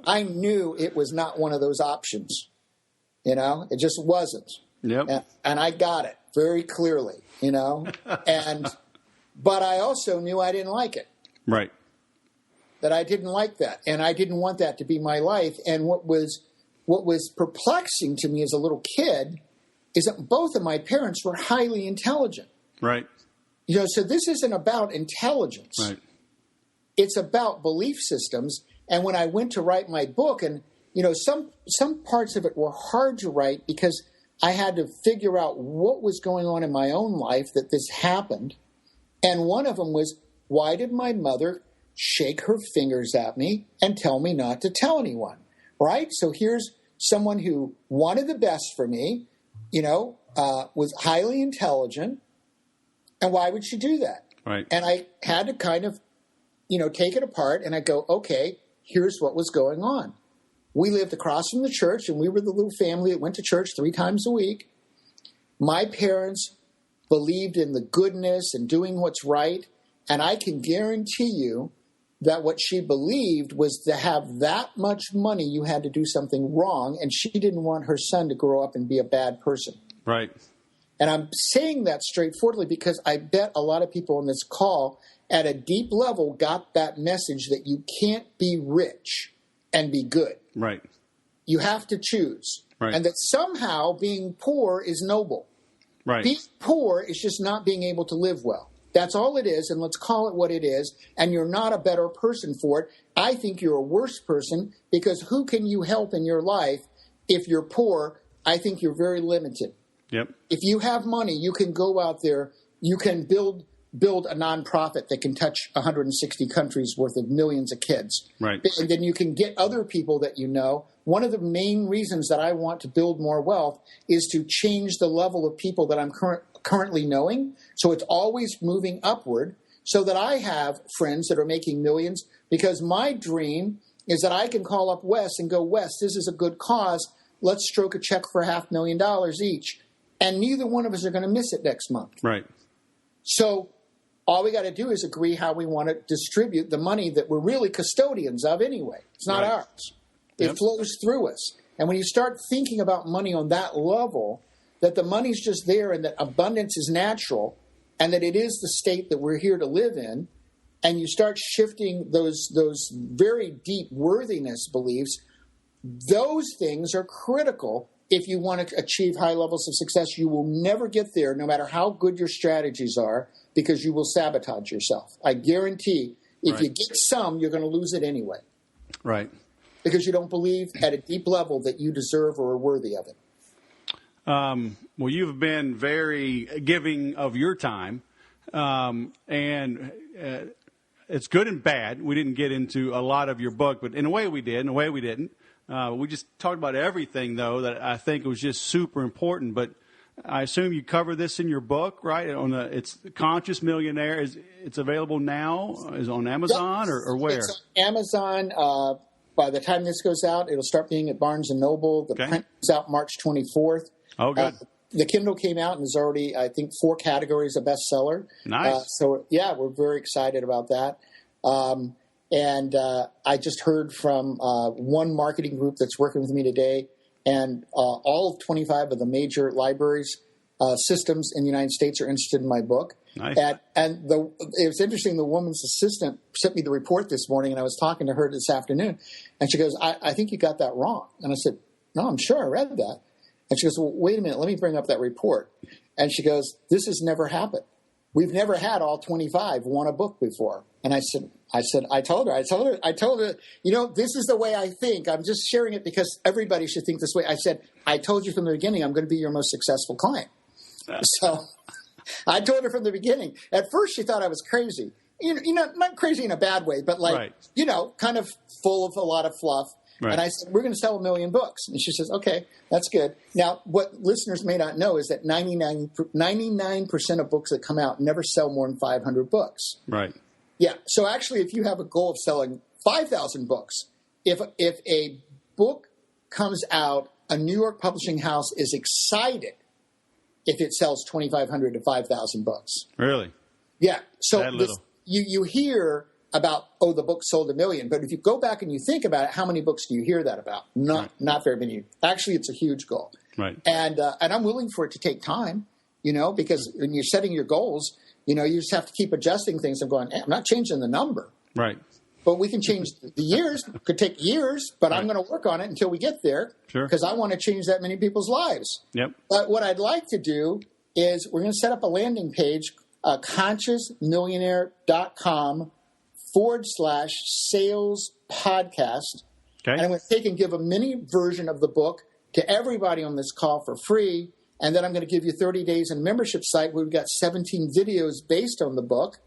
I knew it was not one of those options. It just wasn't. Yep. And I got it very clearly, but I also knew I didn't like it. Right. That I didn't like that. And I didn't want that to be my life. And what was perplexing to me as a little kid is that both of my parents were highly intelligent. Right. So this isn't about intelligence. Right. It's about belief systems. And when I went to write my book, and some parts of it were hard to write because I had to figure out what was going on in my own life that this happened. And one of them was, why did my mother shake her fingers at me and tell me not to tell anyone? Right? So here's someone who wanted the best for me, was highly intelligent. And why would she do that? Right. And I had to kind of, take it apart, and I go, okay, here's what was going on. We lived across from the church, and we were the little family that went to church 3 times a week. My parents believed in the goodness and doing what's right, and I can guarantee you that what she believed was to have that much money, you had to do something wrong, and she didn't want her son to grow up and be a bad person. Right. And I'm saying that straightforwardly because I bet a lot of people on this call at a deep level got that message that you can't be rich and be good. Right. You have to choose. Right. And that somehow being poor is noble. Right. Being poor is just not being able to live well. That's all it is, and let's call it what it is, and you're not a better person for it. I think you're a worse person, because who can you help in your life if you're poor? I think you're very limited. Yep. If you have money, you can go out there, you can build a nonprofit that can touch 160 countries worth of millions of kids. Right. And then you can get other people that you know. One of the main reasons that I want to build more wealth is to change the level of people that I'm currently knowing. So it's always moving upward, so that I have friends that are making millions, because my dream is that I can call up Wes and go, Wes, this is a good cause. Let's stroke a check for $500,000 each. And neither one of us are going to miss it next month. Right. So all we got to do is agree how we want to distribute the money that we're really custodians of anyway. It's not ours. It flows through us. And when you start thinking about money on that level, that the money's just there and that abundance is natural and that it is the state that we're here to live in, and you start shifting those very deep worthiness beliefs, those things are critical if you want to achieve high levels of success. You will never get there, no matter how good your strategies are, because you will sabotage yourself. I guarantee if you get some, you're going to lose it anyway. Right. Because you don't believe at a deep level that you deserve or are worthy of it. Well, you've been very giving of your time, and it's good and bad. We didn't get into a lot of your book, but in a way we did, in a way we didn't. We just talked about everything, though, that I think was just super important. But I assume you cover this in your book, right? It's Conscious Millionaire. It's available now? Is it on Amazon or where? It's on Amazon. By the time this goes out, it'll start being at Barnes & Noble. The print is out March 24th. Oh, good. The Kindle came out and is already, I think, 4 categories a bestseller. Nice. So, yeah, we're very excited about that. And I just heard from one marketing group that's working with me today, and all 25 of the major libraries systems in the United States are interested in my book. Nice. And it was interesting. The woman's assistant sent me the report this morning, and I was talking to her this afternoon, and she goes, I think you got that wrong. And I said, no, I'm sure I read that. And she goes, well, wait a minute, let me bring up that report. And she goes, this has never happened. We've never had all 25 want a book before. And I told her, this is the way I think. I'm just sharing it because everybody should think this way. I said, I told you from the beginning, I'm going to be your most successful client. So I told her from the beginning. At first, she thought I was crazy. Not crazy in a bad way, but kind of full of a lot of fluff. Right. And I said, we're going to sell 1 million books. And she says, okay, that's good. Now, what listeners may not know is that 99% of books that come out never sell more than 500 books. Right. Yeah. So actually, if you have a goal of selling 5,000 books, if a book comes out, a New York publishing house is excited if it sells 2,500 to 5,000 books. Really? Yeah. So you hear about, the book sold 1 million. But if you go back and you think about it, how many books do you hear that about? Not very many. Actually, it's a huge goal. Right. And I'm willing for it to take time, because when you're setting your goals, you just have to keep adjusting things and going, I'm not changing the number. Right. But we can change the years. It could take years, but I'm going to work on it until we get there. Sure. Because I want to change that many people's lives. Yep. But what I'd like to do is we're going to set up a landing page, consciousmillionaire.com/sales podcast. Okay. And I'm going to take and give a mini version of the book to everybody on this call for free. And then I'm going to give you 30 days in a membership site where we've got 17 videos based on the book.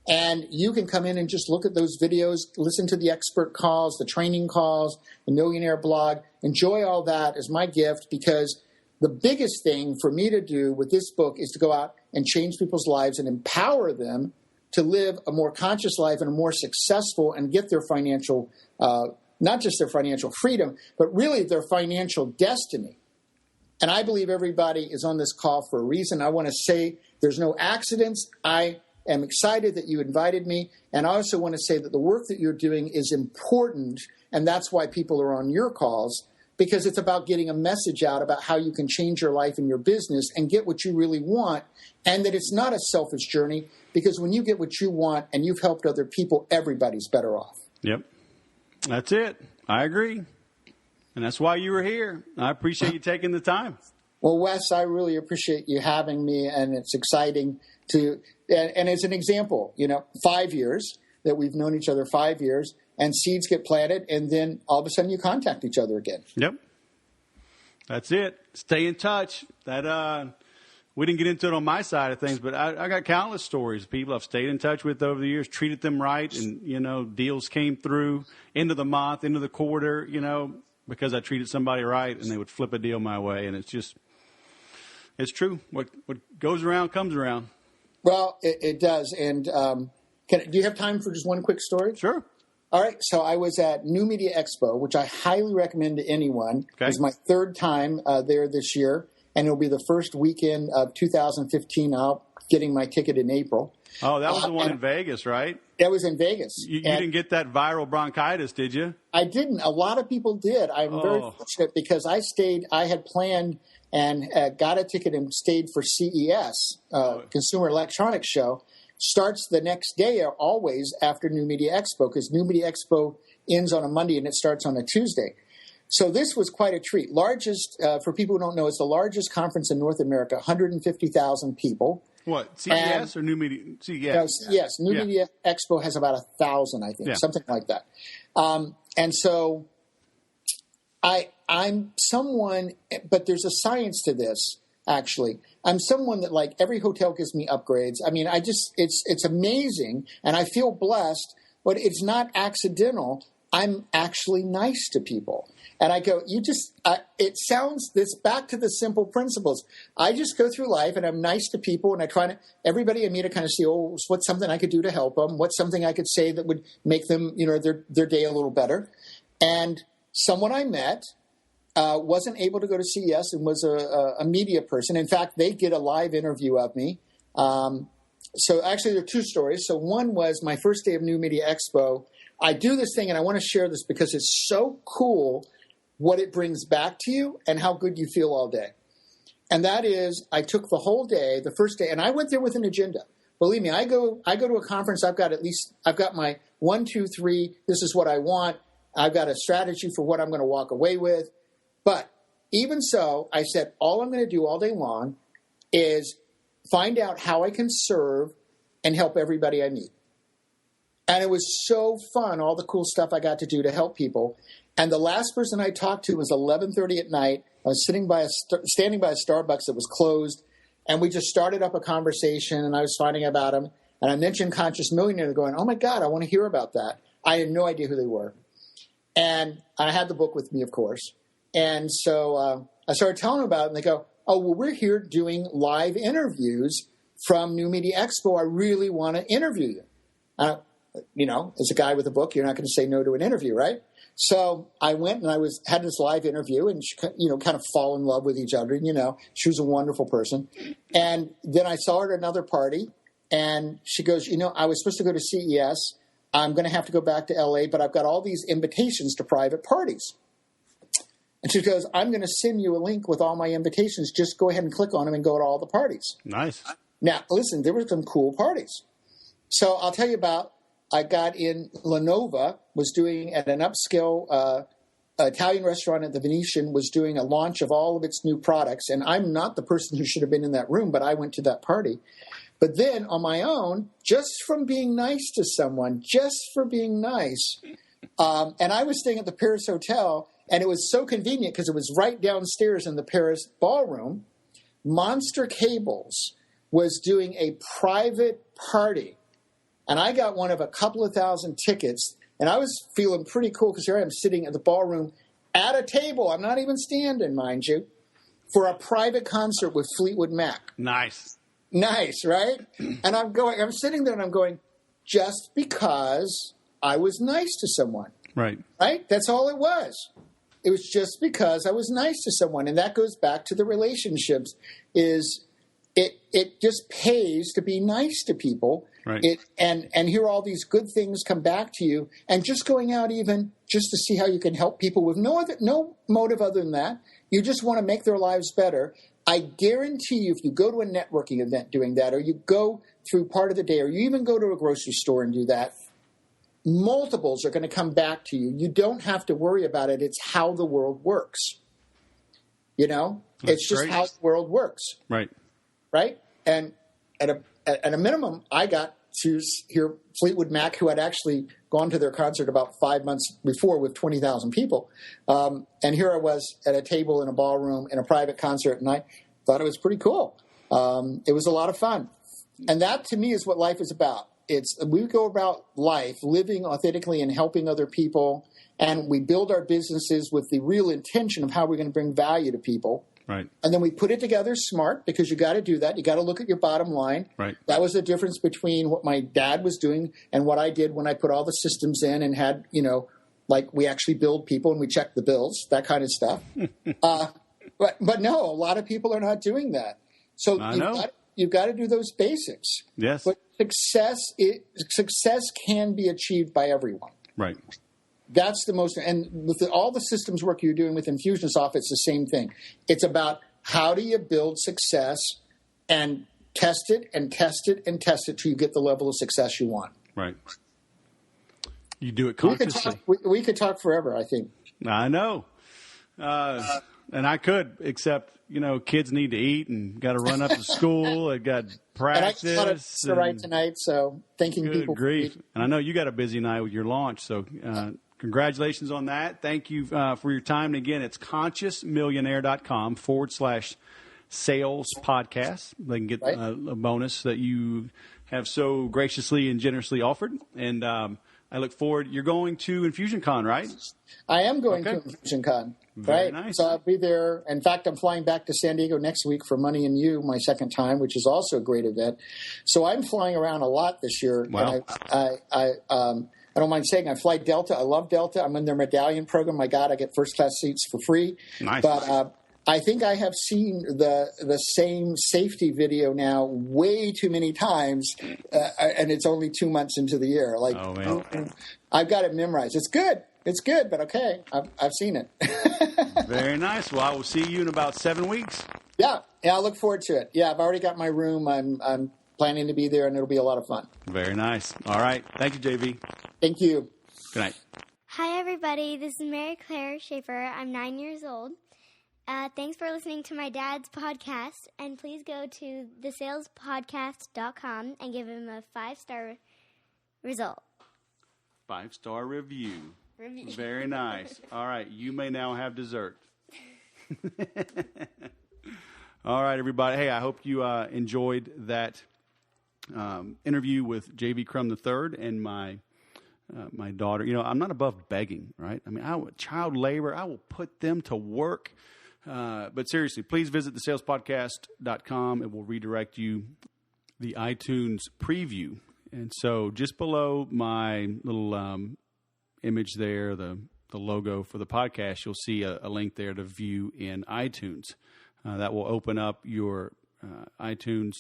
And you can come in and just look at those videos, listen to the expert calls, the training calls, the Millionaire blog. Enjoy all that as my gift, because the biggest thing for me to do with this book is to go out and change people's lives and empower them to live a more conscious life and a more successful and get their financial, not just their financial freedom, but really their financial destiny. And I believe everybody is on this call for a reason. I want to say there's no accidents. I am excited that you invited me. And I also want to say that the work that you're doing is important. And that's why people are on your calls, because it's about getting a message out about how you can change your life and your business and get what you really want. And that it's not a selfish journey, because when you get what you want and you've helped other people, everybody's better off. Yep. That's it. I agree. And that's why you were here. I appreciate you taking the time. Well, Wes, I really appreciate you having me, and it's exciting to, and as an example, 5 years that we've known each other, 5 years, and seeds get planted, and then all of a sudden you contact each other again. Yep. That's it. Stay in touch. We didn't get into it on my side of things, but I got countless stories of people I've stayed in touch with over the years, treated them right, and, deals came through into the month, into the quarter, because I treated somebody right, and they would flip a deal my way. And it's true. What goes around comes around. Well, it does. And do you have time for just one quick story? Sure. All right. So I was at New Media Expo, which I highly recommend to anyone. Okay. It was my third time there this year, and it'll be the first weekend of 2015. I'll getting my ticket in April. Oh, that was the one in Vegas, right? That was in Vegas. You didn't get that viral bronchitis, did you? I didn't. A lot of people did. I'm very fortunate because I had planned and got a ticket and stayed for CES, Consumer Electronics Show. Starts the next day always after New Media Expo, because New Media Expo ends on a Monday and it starts on a Tuesday. So this was quite a treat. Largest, for people who don't know, it's the largest conference in North America, 150,000 people. What, CES or New Media? CES. Yes, New Media Expo has about 1,000, I think, something like that. And so I I'm someone, but there's a science to this, actually. I'm someone that, like, every hotel gives me upgrades. I mean, it's amazing, and I feel blessed, but it's not accidental. I'm actually nice to people. And I go, it sounds this back to the simple principles. I just go through life and I'm nice to people, and I try to, everybody I meet, I kind of see, oh, what's something I could do to help them? What's something I could say that would make them, their day a little better? And someone I met wasn't able to go to CES and was a media person. In fact, they did a live interview of me. So actually there are two stories. So one was my first day of New Media Expo. I do this thing, and I want to share this because it's so cool what it brings back to you and how good you feel all day. And that is, I took the whole day, the first day, and I went there with an agenda. Believe me, I go to a conference, I've got my 1, 2, 3, this is what I want. I've got a strategy for what I'm going to walk away with. But even so, I said, all I'm going to do all day long is find out how I can serve and help everybody I meet. And it was so fun, all the cool stuff I got to do to help people. And the last person I talked to was 11:30 at night. I was standing by a Starbucks that was closed, and we just started up a conversation, and I was finding about him. And I mentioned Conscious Millionaire. They're going, oh, my God, I want to hear about that. I had no idea who they were. And I had the book with me, of course. And so I started telling them about it, and they go, oh, well, we're here doing live interviews from New Media Expo. I really want to interview you. As a guy with a book, you're not going to say no to an interview, right? So I went and had this live interview, and she, kind of fall in love with each other. She was a wonderful person. And then I saw her at another party, and she goes, I was supposed to go to CES. I'm going to have to go back to LA, but I've got all these invitations to private parties. And she goes, I'm going to send you a link with all my invitations. Just go ahead and click on them and go to all the parties. Nice. Now, listen, there were some cool parties. So I'll tell you about, I got in, Lenovo was doing at an upscale Italian restaurant at the Venetian, was doing a launch of all of its new products. And I'm not the person who should have been in that room, but I went to that party. But then on my own, just from being nice to someone, just for being nice, and I was staying at the Paris Hotel, and it was so convenient because it was right downstairs in the Paris ballroom. Monster Cables was doing a private party. And I got one of a couple of thousand tickets, and I was feeling pretty cool because here I am sitting at the ballroom at a table. I'm not even standing, mind you, for a private concert with Fleetwood Mac. Nice, right? And I'm sitting there and I'm going, just because I was nice to someone. Right? That's all it was. It was just because I was nice to someone. And that goes back to the relationships is it just pays to be nice to people. Right. And hear all these good things come back to you, and just going out even just to see how you can help people with no motive other than that. You just want to make their lives better. I guarantee you, if you go to a networking event doing that, or you go through part of the day, or you even go to a grocery store and do that, multiples are going to come back to you. You don't have to worry about it. It's how the world works. It's just how the world works. Right. And at a minimum, I got to hear Fleetwood Mac, who had actually gone to their concert about 5 months before with 20,000 people. And here I was at a table in a ballroom in a private concert, and I thought it was pretty cool. It was a lot of fun. And that, to me, is what life is about. We go about life living authentically and helping other people, and we build our businesses with the real intention of how we're going to bring value to people. Right. And then we put it together smart, because you got to do that. You got to look at your bottom line. Right. That was the difference between what my dad was doing and what I did when I put all the systems in and had, like we actually billed people and we checked the bills, that kind of stuff. But no, a lot of people are not doing that. So you've got to do those basics. Yes. But success can be achieved by everyone. Right. That's the most, and with all the systems work you're doing with Infusionsoft, it's the same thing. It's about how do you build success and test it and test it and test it till you get the level of success you want. Right. You do it consciously. We could talk forever, I think. I know. And I could, except, kids need to eat and got to run up to school. I got practice. And I got to write tonight, so thanking good people. Grief. And I know you got a busy night with your launch, so congratulations on that. Thank you for your time. And again, it's consciousmillionaire.com/sales podcast. They can get a bonus that you have so graciously and generously offered. And I look forward. You're going to InfusionCon, right? I am going to InfusionCon. Very nice. So I'll be there. In fact, I'm flying back to San Diego next week for Money and You, my second time, which is also a great event. So I'm flying around a lot this year. Wow. And I don't mind saying I fly Delta. I love Delta. I'm in their medallion program. My God, I get first class seats for free. Nice. But I think I have seen the same safety video now way too many times, and it's only 2 months into the year. Like, oh, man. I've got it memorized. It's good. It's good, but okay. I've seen it. Very nice. Well, I will see you in about 7 weeks. Yeah, I look forward to it. Yeah, I've already got my room. I'm planning to be there, and it'll be a lot of fun. Very nice. All right. Thank you, JV. Thank you. Good night. Hi, everybody. This is Mary Claire Schaefer. I'm 9 years old. Thanks for listening to my dad's podcast, and please go to thesalespodcast.com and give him a 5-star result. 5-star review. Very nice. All right. You may now have dessert. All right, everybody. Hey, I hope you enjoyed that interview with J.V. Crum III and my daughter. You know, I'm not above begging, right? I mean, child labor, I will put them to work. But seriously, please visit thesalespodcast.com. It will redirect you the iTunes preview. And so just below my little image there, the logo for the podcast, you'll see a link there to view in iTunes. That will open up your iTunes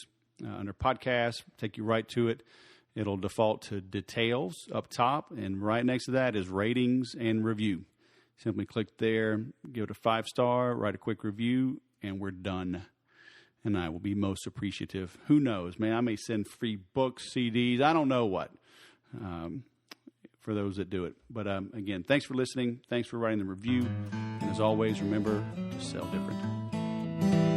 under podcast, take you right to it. It'll default to details up top, and right next to that is ratings and review. Simply click there, give it a 5-star, write a quick review, and we're done. And I will be most appreciative. Who knows, man? I may send free books, CDs, I don't know what, for those that do it. But again, thanks for listening. Thanks for writing the review. And as always, remember to sell different.